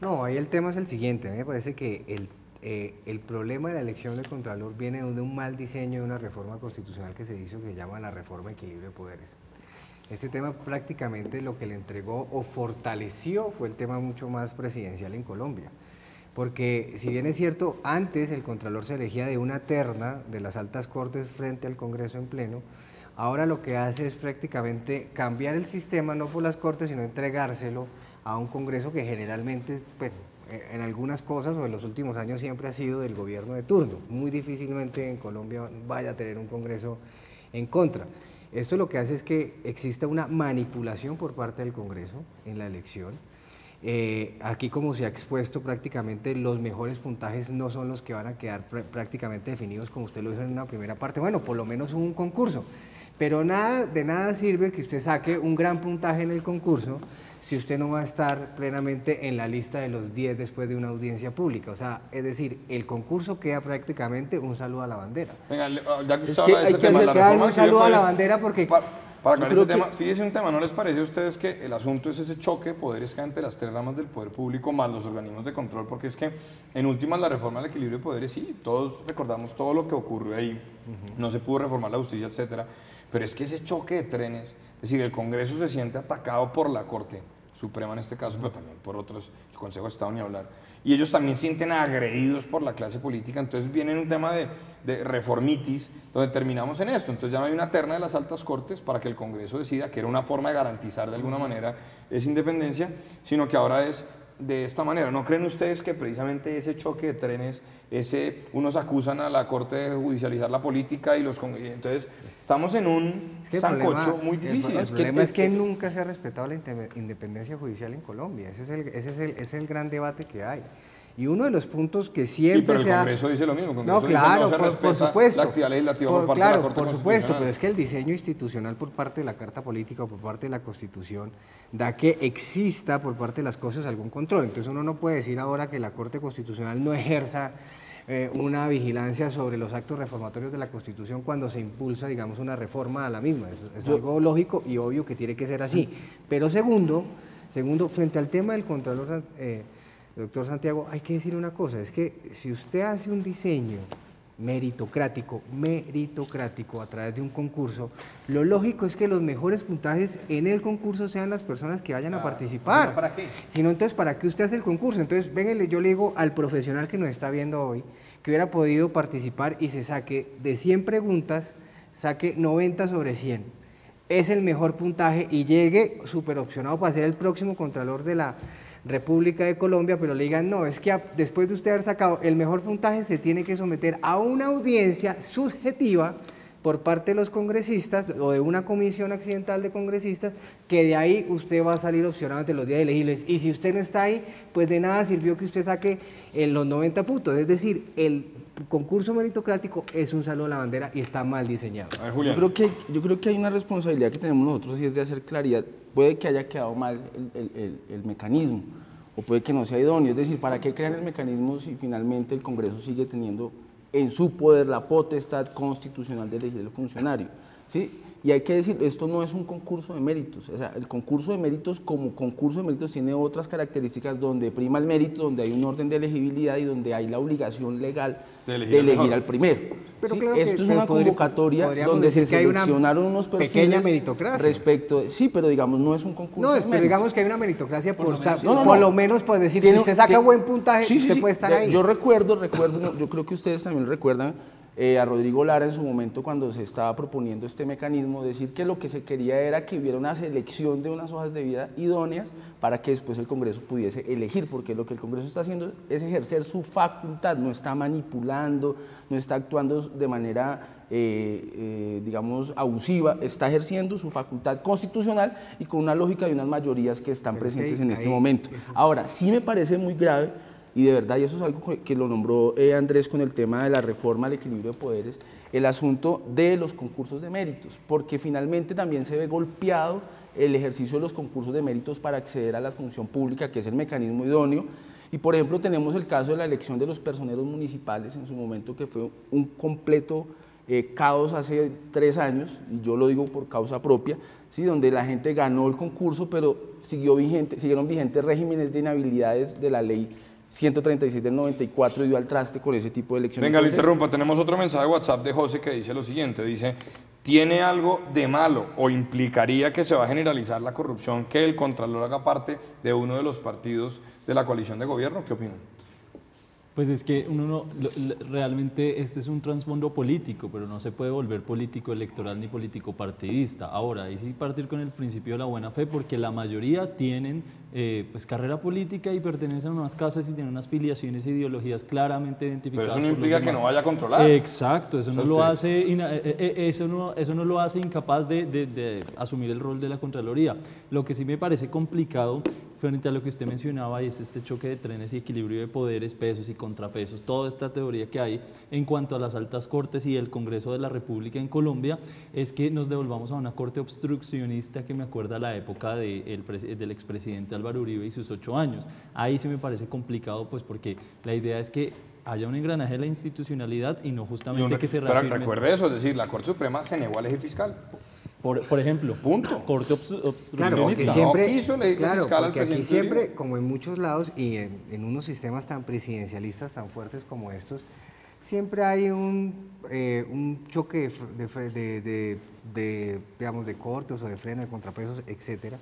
No, ahí el tema es el siguiente. A mí me parece que el problema de la elección de Contralor viene de un mal diseño de una reforma constitucional que se hizo que se llama la reforma de equilibrio de poderes. Este tema prácticamente lo que le entregó o fortaleció fue el tema mucho más presidencial en Colombia. Porque si bien es cierto, antes el Contralor se elegía de una terna de las altas cortes frente al Congreso en pleno, ahora lo que hace es prácticamente cambiar el sistema, no por las cortes, sino entregárselo a un Congreso que generalmente, pues, en algunas cosas o en los últimos años siempre ha sido del gobierno de turno. Muy difícilmente en Colombia vaya a tener un Congreso en contra. Esto lo que hace es que exista una manipulación por parte del Congreso en la elección. Aquí, como se ha expuesto, prácticamente los mejores puntajes no son los que van a quedar prácticamente definidos, como usted lo dijo en una primera parte. Bueno, por lo menos hubo un concurso, pero de nada sirve que usted saque un gran puntaje en el concurso si usted no va a estar plenamente en la lista de los 10 después de una audiencia pública. O sea, es decir, el concurso queda prácticamente un saludo a la bandera. Venga, ya que usted que habla de hay ese que tema, hacer la queda reforma un de equilibrio saludo a de la poderes, bandera porque... Para aclarar creo ese tema, que- fíjese un tema, ¿no les parece a ustedes que el asunto es ese choque de poderes que hay entre las 3 ramas del poder público más los organismos de control? Porque es que en últimas la reforma del equilibrio de poderes, sí, todos recordamos todo lo que ocurrió ahí, no se pudo reformar la justicia, etcétera, pero es que ese choque de trenes, es decir, el Congreso se siente atacado por la Corte Suprema en este caso, pero también por otros, el Consejo de Estado ni hablar, y ellos también se sienten agredidos por la clase política, entonces viene un tema de reformitis, donde terminamos en esto, entonces ya no hay una terna de las altas cortes para que el Congreso decida, que era una forma de garantizar de alguna manera esa independencia, sino que ahora es de esta manera. ¿No creen ustedes que precisamente ese choque de trenes, unos acusan a la Corte de judicializar la política y entonces estamos en un Es que el sancocho problema- muy difícil? El problema es que nunca se ha respetado la independencia judicial en Colombia. Ese es el gran debate que hay. Y uno de los puntos que Sí, siempre pero el se ha... Congreso dice lo mismo. El Congreso No, dice claro, no se por respeta supuesto. la actividad legislativa por parte de claro, la Corte por supuesto, Constitucional. pero es que el diseño institucional por parte de la Carta Política o por parte de la Constitución da que exista por parte de las cosas algún control. Entonces uno no puede decir ahora que la Corte Constitucional no ejerza una vigilancia sobre los actos reformatorios de la Constitución cuando se impulsa, digamos, una reforma a la misma. Es algo lógico y obvio que tiene que ser así. Pero segundo, frente al tema del Contralor, doctor Santiago, hay que decir una cosa, es que si usted hace un diseño meritocrático a través de un concurso, lo lógico es que los mejores puntajes en el concurso sean las personas que vayan a participar. ¿no? ¿Para qué? Sino entonces, ¿para qué usted hace el concurso? Entonces, véngale, yo le digo al profesional que nos está viendo hoy, que hubiera podido participar y se saque de 100 preguntas, saque 90 sobre 100. Es el mejor puntaje y llegue súper opcionado para ser el próximo Contralor de la República de Colombia, pero le digan, no, es que después de usted haber sacado el mejor puntaje se tiene que someter a una audiencia subjetiva por parte de los congresistas o de una comisión accidental de congresistas, que de ahí usted va a salir opcionado ante los días elegibles. Y si usted no está ahí, pues de nada sirvió que usted saque los 90 puntos. Es decir, el concurso meritocrático es un saludo a la bandera y está mal diseñado. A ver, Yo Julián. creo que hay una responsabilidad que tenemos nosotros y es de hacer claridad. Puede que haya quedado mal el mecanismo o puede que no sea idóneo. Es decir, ¿para qué crean el mecanismo si finalmente el Congreso sigue teniendo en su poder la potestad constitucional de elegir el funcionario? ¿Sí? Y hay que decir, esto no es un concurso de méritos, o sea, el concurso de méritos como concurso de méritos tiene otras características donde prima el mérito, donde hay un orden de elegibilidad y donde hay la obligación legal de elegir al primero. Pero ¿sí? claro Esto es una convocatoria donde se seleccionaron unos perfiles pequeña meritocracia respecto, sí, pero digamos no es un concurso no, de pero méritos. digamos que hay una meritocracia No, por lo menos pues decir, si usted saca buen puntaje, sí, usted sí, puede estar ahí. Yo recuerdo, yo creo que ustedes también recuerdan a Rodrigo Lara en su momento cuando se estaba proponiendo este mecanismo, decir que lo que se quería era que hubiera una selección de unas hojas de vida idóneas para que después el Congreso pudiese elegir, porque lo que el Congreso está haciendo es ejercer su facultad, no está manipulando, no está actuando de manera, digamos, abusiva, está ejerciendo su facultad constitucional y con una lógica de unas mayorías que están presentes en este momento. Ahora, sí me parece muy grave, y de verdad, y eso es algo que lo nombró Andrés con el tema de la reforma al equilibrio de poderes, el asunto de los concursos de méritos, porque finalmente también se ve golpeado el ejercicio de los concursos de méritos para acceder a la función pública, que es el mecanismo idóneo. Y por ejemplo tenemos el caso de la elección de los personeros municipales en su momento, que fue un completo caos hace 3 años, y yo lo digo por causa propia, ¿sí? Donde la gente ganó el concurso, pero siguieron vigentes regímenes de inhabilidades de la ley 136 del 94 y dio al traste con ese tipo de elecciones. Venga, le interrumpa, tenemos otro mensaje de WhatsApp de José que dice lo siguiente, dice, ¿tiene algo de malo o implicaría que se va a generalizar la corrupción que el Contralor haga parte de uno de los partidos de la coalición de gobierno? ¿Qué opinan? Pues es que realmente este es un trasfondo político, pero no se puede volver político electoral ni político partidista. Ahora, hay sí partir con el principio de la buena fe, porque la mayoría tienen pues carrera política y pertenecen a unas casas y tienen unas filiaciones e ideologías claramente identificadas. Pero eso no implica que no vaya a controlar. Exacto, eso no lo hace, eso no lo hace incapaz de asumir el rol de la Contraloría. Lo que sí me parece complicado frente a lo que usted mencionaba, y es este choque de trenes y equilibrio de poderes, pesos y contrapesos, toda esta teoría que hay en cuanto a las altas cortes y el Congreso de la República en Colombia, es que nos devolvamos a una corte obstruccionista que me acuerda a la época del expresidente Álvaro Uribe y sus 8 años. Ahí sí me parece complicado, pues porque la idea es que haya un engranaje de la institucionalidad y no justamente que se reafirme. Pero recuerde eso, es decir, la Corte Suprema se negó a elegir fiscal. Por ejemplo, punto. Corte obstruccionista. Claro, porque no siempre, quiso elegir fiscal al porque aquí presidente siempre, Uribe. como en muchos lados y en unos sistemas tan presidencialistas, tan fuertes como estos, siempre hay un choque digamos, de cortes o de freno, de contrapesos, etcétera.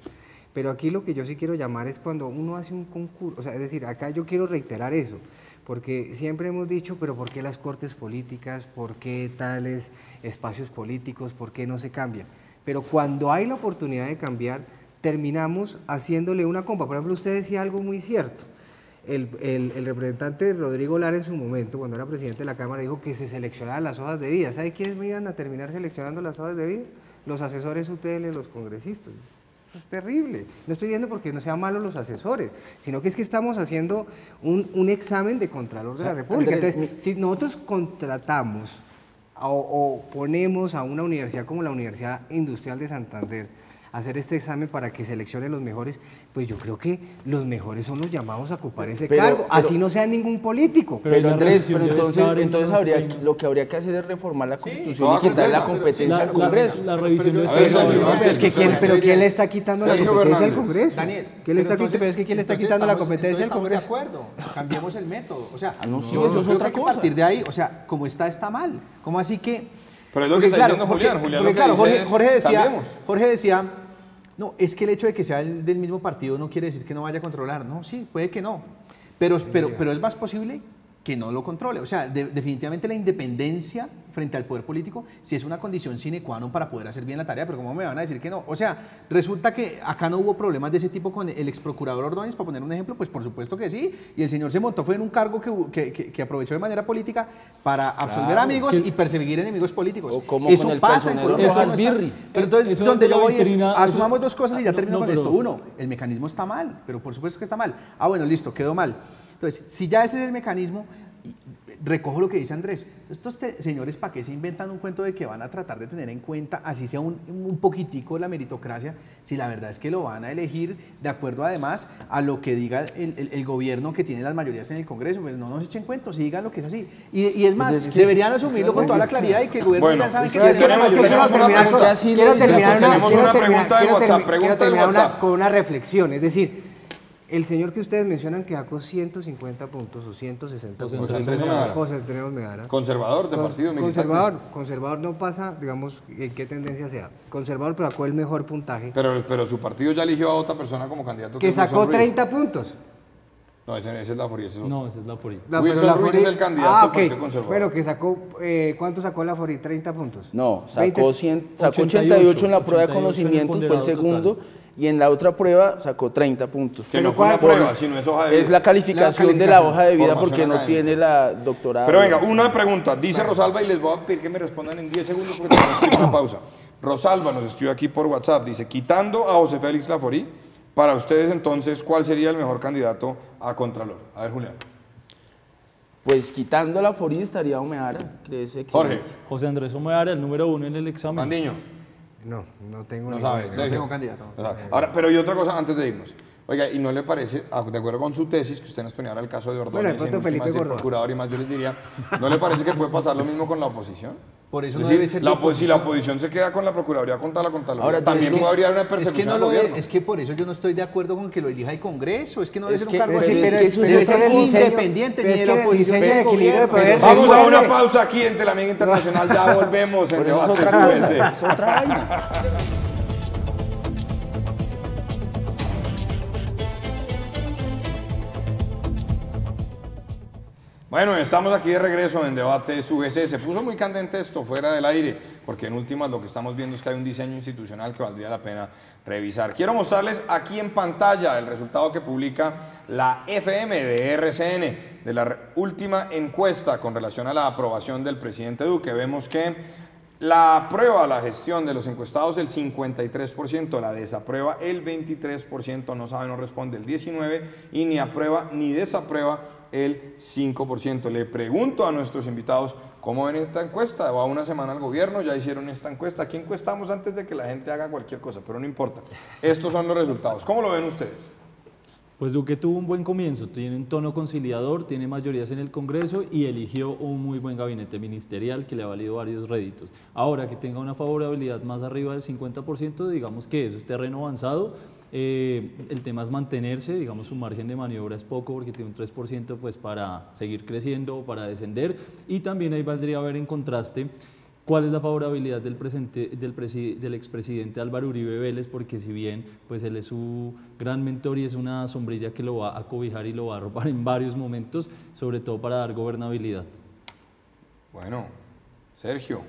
Pero aquí lo que yo sí quiero llamar es cuando uno hace un concurso, o sea, es decir, acá yo quiero reiterar eso, porque siempre hemos dicho, pero ¿por qué las cortes políticas? ¿Por qué tales espacios políticos? ¿Por qué no se cambian? Pero cuando hay la oportunidad de cambiar, terminamos haciéndole una compa. Por ejemplo, usted decía algo muy cierto. El representante Rodrigo Lara en su momento, cuando era presidente de la Cámara, dijo que se seleccionaban las hojas de vida. ¿Sabe quiénes me iban a terminar seleccionando las hojas de vida? Los asesores UTL, los congresistas. Eso es terrible. No estoy viendo porque no sean malos los asesores, sino que es que estamos haciendo un examen de Contralor de la República. Entonces, si nosotros contratamos o ponemos a una universidad como la Universidad Industrial de Santander a hacer este examen para que seleccione los mejores, pues yo creo que los mejores son los llamados a ocupar ese cargo, así no sea ningún político. Pero Andrés, entonces lo que habría que hacer es reformar la Constitución y quitarle la competencia al Congreso. La revisión de pero ¿quién le está quitando la competencia al Congreso? Daniel, ¿Quién le está quitando la competencia al Congreso? De acuerdo, cambiemos el método. O sea, eso es otra cosa. A partir de ahí, o sea, como está mal. ¿Cómo así que? Pero es lo que está diciendo Julián. Julián lo que dice Jorge decía, no, es que el hecho de que sea del mismo partido no quiere decir que no vaya a controlar. No, sí, puede que no. Pero es más posible que no lo controle. O sea, definitivamente la independencia frente al poder político sí es una condición sine qua non para poder hacer bien la tarea, pero ¿cómo me van a decir que no? O sea, resulta que acá no hubo problemas de ese tipo con el ex procurador Ordóñez, para poner un ejemplo, pues por supuesto que sí, y el señor se montó fue en un cargo que aprovechó de manera política para absolver amigos y perseguir enemigos políticos. O como eso con el pasa en Colombia. Rojas Birri. Pero entonces, Eso donde es yo la voy es, vitrina, asumamos dos cosas y ya termino con pero- esto. Uno, el mecanismo está mal, pero por supuesto que está mal. Ah, bueno, listo, quedó mal. Entonces, si ya ese es el mecanismo, recojo lo que dice Andrés. Estos señores, ¿para qué se inventan un cuento de que van a tratar de tener en cuenta, así sea un poquitico, la meritocracia, si la verdad es que lo van a elegir de acuerdo además a lo que diga el gobierno que tiene las mayorías en el Congreso? Pues no nos echen cuentos, y digan lo que es así. Y es más, deberían asumirlo con toda la claridad y que el gobierno ya sabe que tenemos una pregunta de WhatsApp. Con una reflexión, es decir, el señor que ustedes mencionan que sacó 150 puntos o 160 puntos. José Andrés Medara. Conservador de partido conservador no pasa, digamos, en qué tendencia sea. Conservador, pero sacó el mejor puntaje. Pero su partido ya eligió a otra persona como candidato. Que sacó 30 puntos. No, ese es Laforí. No, ese es Laforí. Wilson Ruiz es el candidato del Partido Conservador. Bueno, que sacó, ¿cuánto sacó Laforí? 30 puntos. No, sacó 88 en la prueba de conocimientos, fue el segundo. Total. Y en la otra prueba sacó 30 puntos. Que no fue una prueba, sino es hoja de vida. Es la calificación de la hoja de vida porque no tiene la doctorado. Pero venga, una pregunta. Dice Rosalba y les voy a pedir que me respondan en 10 segundos porque tenemos que ir a una pausa. Rosalba nos escribe aquí por WhatsApp. Dice, quitando a José Félix Laforí, para ustedes entonces, ¿cuál sería el mejor candidato a Contralor? A ver, Julián. Pues quitando a Laforí estaría Omeara, que es excelente. Jorge. José Andrés Omeara, el número 1 en el examen. Mandiño. No tengo No sabe. No tengo candidato. Ahora, pero y otra cosa antes de irnos. Oiga, ¿y no le parece, de acuerdo con su tesis, que usted nos ponía ahora el caso de Ordóñez, bueno, Felipe Córdoba, procurador y más, yo les diría, ¿no le parece que puede pasar lo mismo con la oposición? Por eso Es no decir, debe ser si la oposición se queda con la Procuraduría contra la Contraloría, ahora, también puede haber una persecución al gobierno. Es que por eso yo no estoy de acuerdo con que lo elija el Congreso, es que no debe ser un cargo así. Debe ser independiente, ni de la oposición ni del gobierno. Vamos a una pausa aquí en Telamiga Internacional, ya volvemos en Debate UGC. Es otra vaina. Bueno, estamos aquí de regreso en Debate UGC. Se puso muy candente esto fuera del aire, porque en últimas lo que estamos viendo es que hay un diseño institucional que valdría la pena revisar. Quiero mostrarles aquí en pantalla el resultado que publica la FM de RCN de la última encuesta con relación a la aprobación del presidente Duque. Vemos que la aprueba la gestión de los encuestados el 53%, la desaprueba el 23%, no sabe, no responde el 19% y ni aprueba ni desaprueba el 5%. Le pregunto a nuestros invitados cómo ven esta encuesta. Va una semana al gobierno, ya hicieron esta encuesta. Aquí encuestamos antes de que la gente haga cualquier cosa, pero no importa. Estos son los resultados. ¿Cómo lo ven ustedes? Pues Duque tuvo un buen comienzo, tiene un tono conciliador, tiene mayorías en el Congreso y eligió un muy buen gabinete ministerial que le ha valido varios réditos. Ahora que tenga una favorabilidad más arriba del 50%, digamos que eso es terreno avanzado. El tema es mantenerse, digamos su margen de maniobra es poco porque tiene un 3% pues para seguir creciendo o para descender, y también ahí valdría ver en contraste cuál es la favorabilidad del expresidente Álvaro Uribe Vélez, porque si bien pues él es su gran mentor y es una sombrilla que lo va a cobijar y lo va a arropar en varios momentos, sobre todo para dar gobernabilidad. Bueno, Sergio.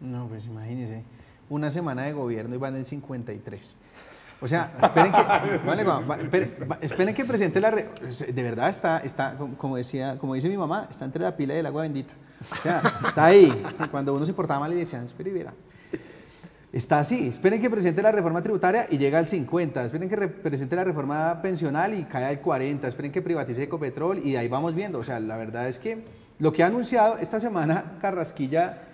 No, pues imagínese, una semana de gobierno y van en 53. O sea, esperen que presente la... De verdad está como dice mi mamá, está entre la pila y el agua bendita. O sea, está ahí. Cuando uno se portaba mal y decían, espere y verá. Está así. Esperen que presente la reforma tributaria y llega al 50. Esperen que presente la reforma pensional y cae al 40. Esperen que privatice Ecopetrol y ahí vamos viendo. O sea, la verdad es que lo que ha anunciado esta semana Carrasquilla...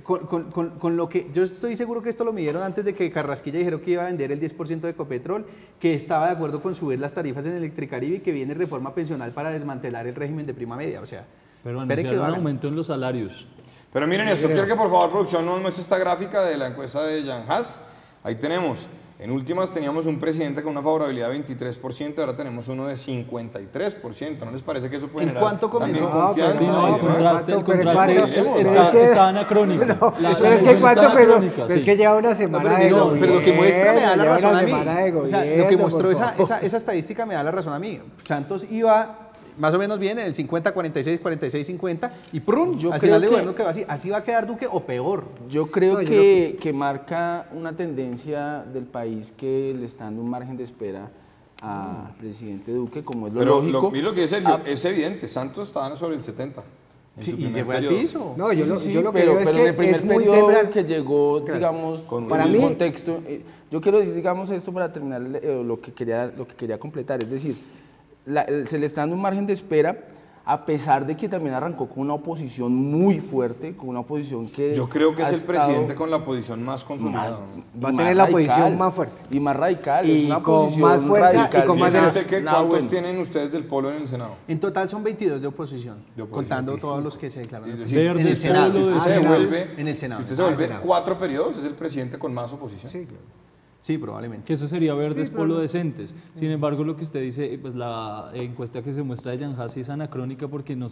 con lo que yo estoy seguro que esto lo midieron antes de que Carrasquilla dijeron que iba a vender el 10% de Ecopetrol, que estaba de acuerdo con subir las tarifas en Electricaribe y que viene reforma pensional para desmantelar el régimen de prima media. O sea, pero anunciaron un aumento en los salarios. Pero miren esto, quiero que por favor producción nos muestre esta gráfica de la encuesta de Jan Haas. Ahí tenemos, en últimas teníamos un presidente con una favorabilidad de 23%, ahora tenemos uno de 53%. ¿No les parece que eso puede generar cuánto comenzó? confianza? Sí, no, el contraste está anacrónico. Es que lleva una semana de gobierno. Pero lo que muestra me da la razón a mí. O sea, lo que mostró esa estadística me da la razón a mí. Santos iba más o menos bien en el 50, 46, 46, 50 y ¡prum! Al final de gobierno quedó así. Así va a quedar Duque o peor. Yo creo que marca una tendencia del país que le está dando un margen de espera al presidente Duque, como es lo lógico. Pero lo que dice Sergio, es evidente, Santos estaba sobre el 70%. Sí, y se fue al piso. No, yo lo que pero veo es en el primer periodo que llegó, digamos, con para mí, contexto, yo quiero decir, digamos, esto para terminar lo que quería completar, es decir, se le está dando un margen de espera a pesar de que también arrancó con una oposición muy fuerte, con una oposición que... Yo creo que es ha el estado presidente con la oposición más consolidada. Va a tener la oposición más fuerte. Y más radical, Y es una con posición más fuerza radical. y con más ¿Tiene de- usted qué? Nada ¿Cuántos bueno. tienen ustedes del Polo en el Senado? En total son 22 de oposición, contando todos los que se declararon. Es de decir, Verde, en el Senado. si usted se Senado. devuelve, En el Senado. si usted se vuelve Senado. 4 periodos, es el presidente con más oposición. Sí, claro. Sí, probablemente. Que eso sería verdes polo decentes. Sin embargo, lo que usted dice, pues la encuesta que se muestra de Jan Hassi es anacrónica porque no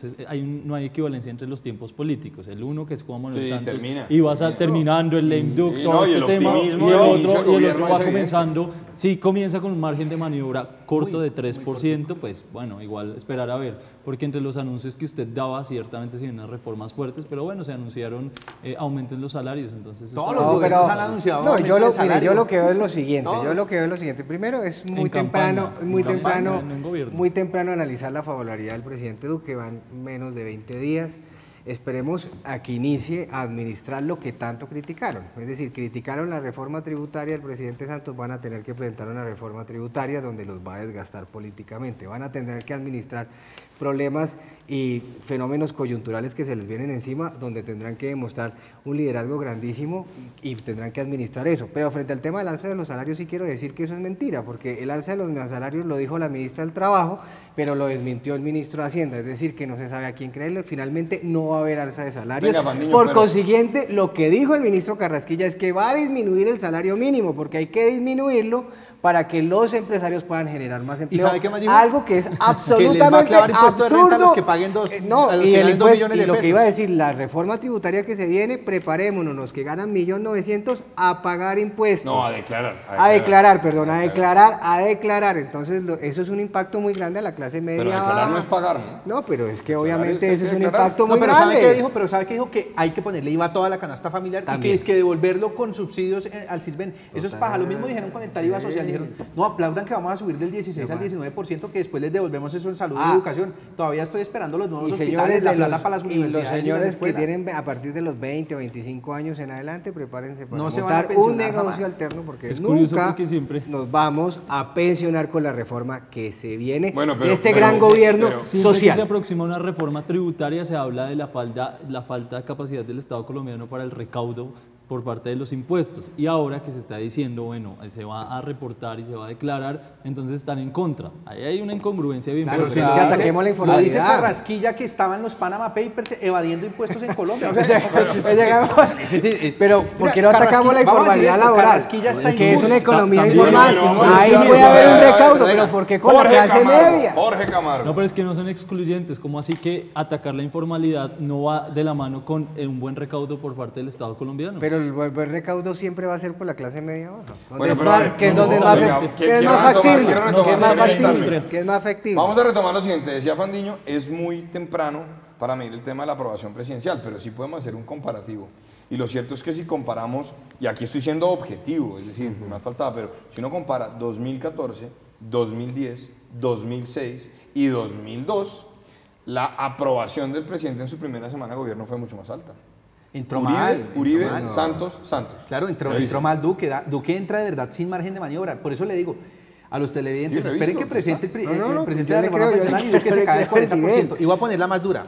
hay equivalencia entre los tiempos políticos. El uno, que es Juan Manuel Sí, Santos, termina. y vas terminando el lame duck, Sí, todo no, y este el tema, y optimismo el del inicio del otro gobierno va es evidente. comenzando, sí comienza con un margen de maniobra corto de 3%, pues bueno, igual esperar a ver, porque entre los anuncios que usted daba, ciertamente se vienen reformas fuertes, pero bueno, se anunciaron aumentos en los salarios, entonces... Todos esto- los gobiernos han anunciado No, aumento yo del mire, salario. yo lo que veo es lo siguiente. Todos. Yo lo que veo es lo siguiente. Primero, es muy En temprano, campaña, muy en campaña, temprano, no en gobierno. muy temprano analizar la favorabilidad del presidente Duque. Van menos de 20 días. Esperemos a que inicie a administrar lo que tanto criticaron. Es decir, criticaron la reforma tributaria del presidente Santos, van a tener que presentar una reforma tributaria donde los va a desgastar políticamente. Van a tener que administrar problemas y fenómenos coyunturales que se les vienen encima, donde tendrán que demostrar un liderazgo grandísimo y tendrán que administrar eso. Pero frente al tema del alza de los salarios sí quiero decir que eso es mentira, porque el alza de los salarios lo dijo la ministra del Trabajo, pero lo desmintió el ministro de Hacienda, es decir, que no se sabe a quién creerle. Finalmente no va a haber alza de salarios. Venga, Fandiño, Por pero- consiguiente, lo que dijo el ministro Carrasquilla es que va a disminuir el salario mínimo, porque hay que disminuirlo para que los empresarios puedan generar más empleo. sabe qué más dijo? Algo que es Que les va a absolutamente clavar impuesto de renta absurdo. a los que paguen No, a los y que el ganen 2 impuesto, millones y de lo que pesos. iba a decir, la reforma tributaria que se viene, preparémonos, los que ganan 1.900.000 a pagar impuestos. No, a declarar. A declarar. Entonces, eso es un impacto muy grande a la clase media. Pero declarar baja. no es pagar, ¿no? No, pero es que Declarar obviamente es eso es un declarar. impacto No, muy pero grande. ¿sabe qué dijo? Que hay que ponerle IVA a toda la canasta familiar y También. que es que devolverlo con subsidios al CISBEN. Eso es paja. Lo mismo dijeron con el tarifa social. Dijeron, no, aplaudan que vamos a subir del 16 al 19%, que después les devolvemos eso en salud y educación. Todavía estoy esperando los nuevos Y hospitales, señores, la de plata los, para las y universidades. los y las señores que escuelas. tienen a partir de los 20 o 25 años en adelante, prepárense para No se van a montar un pensionar negocio jamás. alterno, porque Es curioso nunca porque siempre- nos vamos a pensionar con la reforma que se viene Bueno, de pero- este pero- gran gobierno pero- Siempre que se social. aproxima una reforma tributaria se habla de la falta de capacidad del Estado colombiano para el recaudo por parte de los impuestos. Y ahora que se está diciendo, bueno, se va a reportar y se va a declarar, entonces están en contra. Ahí hay una incongruencia bien Claro, fuerte. pero es que ataquemos la Lo dice informalidad. Carrasquilla que estaba en los Panama Papers evadiendo impuestos en Colombia. Pero ¿por qué no atacamos la informalidad laboral? Carrasquilla está Que es una economía También, informal. pero vamos a Ahí decir- puede haber un Venga, recaudo, venga. pero ¿por qué con la clase media? Jorge Camargo. No, pero es que no son excluyentes. ¿Cómo así que atacar la informalidad no va de la mano con un buen recaudo por parte del Estado colombiano? Pero el buen recaudo siempre va a ser por la clase media baja. Bueno, Es pero más- a ver, que es vamos donde a es ver, más venga, que es quiero más retomar, factible, quiero que es retomar, más quiero factible, retomar. que es más factible. Vamos a retomar lo siguiente. Decía Fandiño, es muy temprano para medir el tema de la aprobación presidencial, pero sí podemos hacer un comparativo. Y lo cierto es que si comparamos, y aquí estoy siendo objetivo, es decir, me faltaba, pero si uno compara 2014, 2010, 2006 y 2002, la aprobación del presidente en su primera semana de gobierno fue mucho más alta. Entró mal. Uribe, entró mal. Santos. Claro, entró mal Duque. Duque entra de verdad sin margen de maniobra. Por eso le digo a los televidentes, Sí, esperen revíselo, que presente el, No, presidente yo de la le reforma creo, yo pensional le y Duque creo, se cae le del creo el 40%. Y voy a poner la más dura.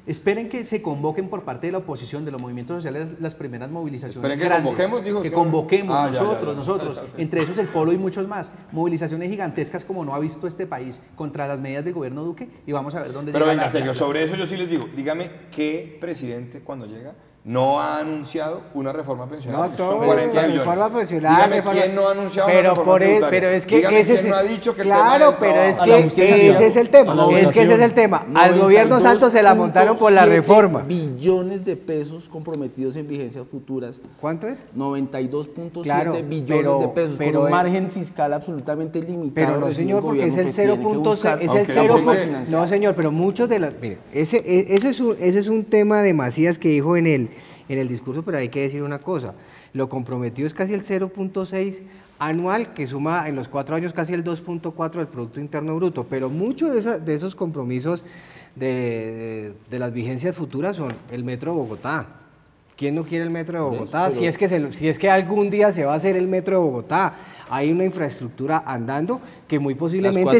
Esperen que se convoquen por parte de la oposición, de los movimientos sociales, las primeras movilizaciones Esperen que grandes. convoquemos, dijo que usted. convoquemos Ah, ya, nosotros, entre esos el Polo y muchos más. Movilizaciones gigantescas como no ha visto este país contra las medidas del gobierno Duque y vamos a ver dónde Pero llega venga, la- señor, sobre eso yo sí les digo, dígame qué presidente cuando llega no ha anunciado una reforma pensional. No, Son todo, 40 la millones. reforma pensional. Dígame reforma- quién no ha anunciado pero una reforma por tributaria. pero es que Dígame ese quién es no ha dicho que el tema claro, del pero es trabajo- a la que justicia, ese es el tema. a la Es que ese es educación. el tema. Al gobierno Santos se la montaron por la 92.7 reforma. billones de pesos comprometidos en vigencias futuras. ¿Cuánto es? 92.7 Claro, billones pero- de pesos, pero con un el- margen fiscal absolutamente limitado. Pero no, recibe señor, el porque es gobierno el que tiene que 0.6, buscar es el aunque 0. dicen que- No, señor, pero muchos de las, mire, eso es un tema de Macías que dijo en el discurso, pero hay que decir una cosa, lo comprometido es casi el 0.6 anual, que suma en los 4 años casi el 2.4 del Producto Interno Bruto, pero muchos de esos compromisos de las vigencias futuras son el Metro de Bogotá. ¿Quién no quiere el Metro de Bogotá? Pero- Si es que algún día se va a hacer el Metro de Bogotá, hay una infraestructura andando que muy posiblemente,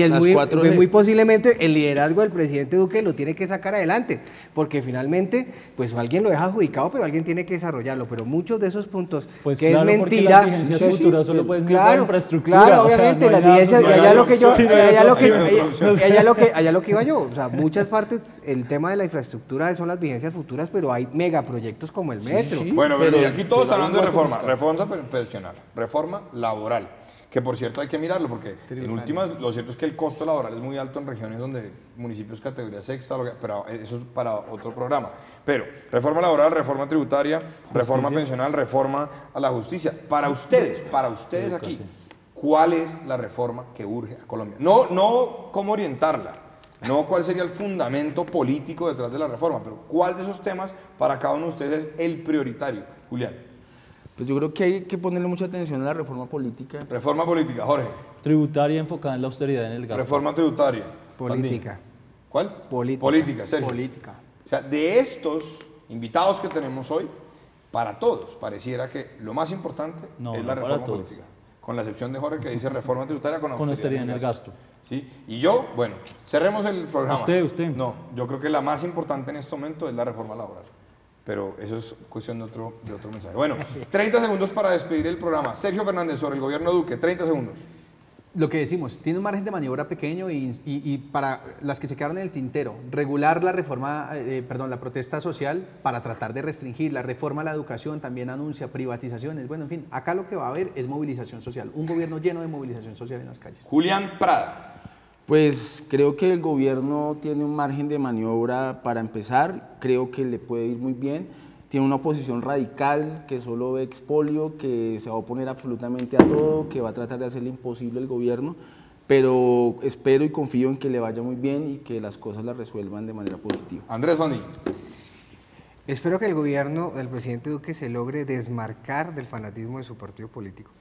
Las 4G, muy posiblemente el liderazgo del presidente Duque lo tiene que sacar adelante, porque finalmente, pues alguien lo deja adjudicado, pero alguien tiene que desarrollarlo, pero muchos de esos puntos, Pues que claro, es porque mentira. las vigencias futuras solo pueden ser claro, para infraestructura. claro, o sea, obviamente, no hay las nada vigencias, social. allá lo que yo, Sí, no hay allá lo que, introducción. allá lo que iba yo, o sea, muchas partes, el tema de la infraestructura son las vigencias futuras, pero hay megaproyectos como el metro. sí. Bueno, pero mira, aquí todos pero están hablando de hay un reforma, reforma pensional, reforma laboral, que por cierto hay que mirarlo porque en últimas lo cierto es que el costo laboral es muy alto en regiones donde municipios categoría sexta, pero eso es para otro programa. Pero reforma laboral, reforma tributaria, reforma pensional, reforma a la justicia. Para ustedes aquí, ¿cuál es la reforma que urge a Colombia? No cómo orientarla, no cuál sería el fundamento político detrás de la reforma, pero cuál de esos temas para cada uno de ustedes es el prioritario. Julián. Pues yo creo que hay que ponerle mucha atención a la reforma política. Reforma política, Jorge. Tributaria enfocada en la austeridad en el gasto. Reforma tributaria. Política. ¿Cuál? Política. Política, Sergio. Política. O sea, de estos invitados que tenemos hoy, para todos pareciera que lo más importante No, es no la para reforma todos. política. Con la excepción de Jorge que dice reforma tributaria con austeridad en el gasto. ¿Sí? Y yo, bueno, cerremos el programa. Usted. No, yo creo que la más importante en este momento es la reforma laboral. Pero eso es cuestión de otro mensaje. Bueno, 30 segundos para despedir el programa. Sergio Fernández sobre el gobierno Duque, 30 segundos. Lo que decimos, tiene un margen de maniobra pequeño y para las que se quedaron en el tintero, regular la reforma, la protesta social para tratar de restringir la reforma a la educación, también anuncia privatizaciones. Bueno, en fin, acá lo que va a haber es movilización social, un gobierno lleno de movilización social en las calles. Julián Prada. Pues creo que el gobierno tiene un margen de maniobra para empezar, creo que le puede ir muy bien. Tiene una oposición radical que solo ve expolio, que se va a oponer absolutamente a todo, que va a tratar de hacerle imposible al gobierno, pero espero y confío en que le vaya muy bien y que las cosas las resuelvan de manera positiva. Andrés Fandín. Espero que el gobierno del presidente Duque se logre desmarcar del fanatismo de su partido político.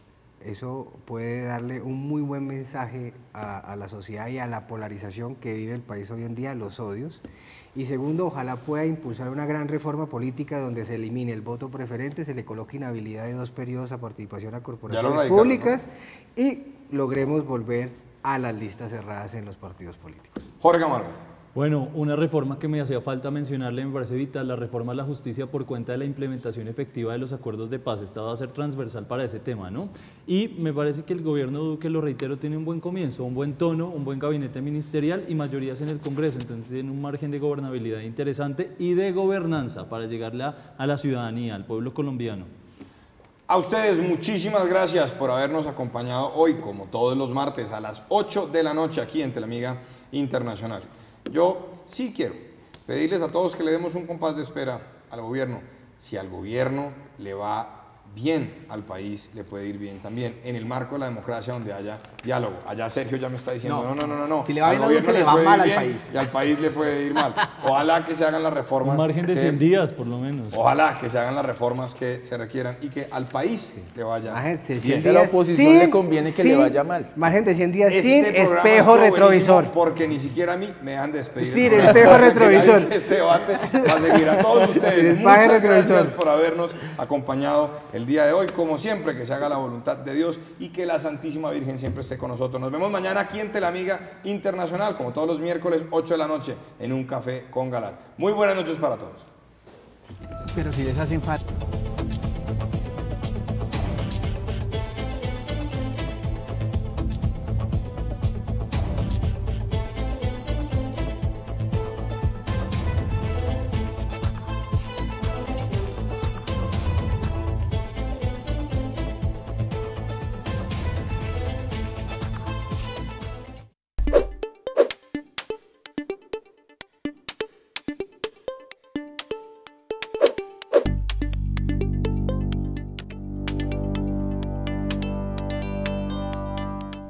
Eso puede darle un muy buen mensaje a la sociedad y a la polarización que vive el país hoy en día, los odios. Y segundo, ojalá pueda impulsar una gran reforma política donde se elimine el voto preferente, se le coloque inhabilidad de 2 periodos a participación a corporaciones públicas, ¿no? Y logremos volver a las listas cerradas en los partidos políticos. Jorge Camargo. Bueno, una reforma que me hacía falta mencionarle, me parece vital, la reforma a la justicia por cuenta de la implementación efectiva de los acuerdos de paz. Esta va a ser transversal para ese tema, ¿no? Y me parece que el gobierno Duque, lo reitero, tiene un buen comienzo, un buen tono, un buen gabinete ministerial y mayorías en el Congreso. Entonces tiene un margen de gobernabilidad interesante y de gobernanza para llegarle a la ciudadanía, al pueblo colombiano. A ustedes muchísimas gracias por habernos acompañado hoy, como todos los martes, a las 8 de la noche aquí en Teleamiga Internacional. Yo sí quiero pedirles a todos que le demos un compás de espera al gobierno. Si al gobierno le va bien al país, le puede ir bien también, en el marco de la democracia donde haya diálogo. Allá Sergio ya me está diciendo, no. Si le va bien al a Duque, le va mal al país. Y al país le puede ir mal. Ojalá que se hagan las reformas. Un margen de 100 días, por lo menos. Ojalá que se hagan las reformas que se requieran y que al país le vaya bien. A la oposición le conviene que le vaya mal. Margen de 100 días Este sin programa espejo estuvo retrovisor. buenísimo porque ni siquiera a mí me dejan despedir. Sin espejo retrovisor. Este debate va a seguir. A todos ustedes, Sin muchas espejo gracias retrovisor. por habernos acompañado el día de hoy. Como siempre, que se haga la voluntad de Dios y que la Santísima Virgen siempre esté con nosotros. Nos vemos mañana aquí en Teleamiga Internacional, como todos los miércoles, 8 de la noche, en Un Café con Galán. Muy buenas noches para todos. Pero si les hacen falta.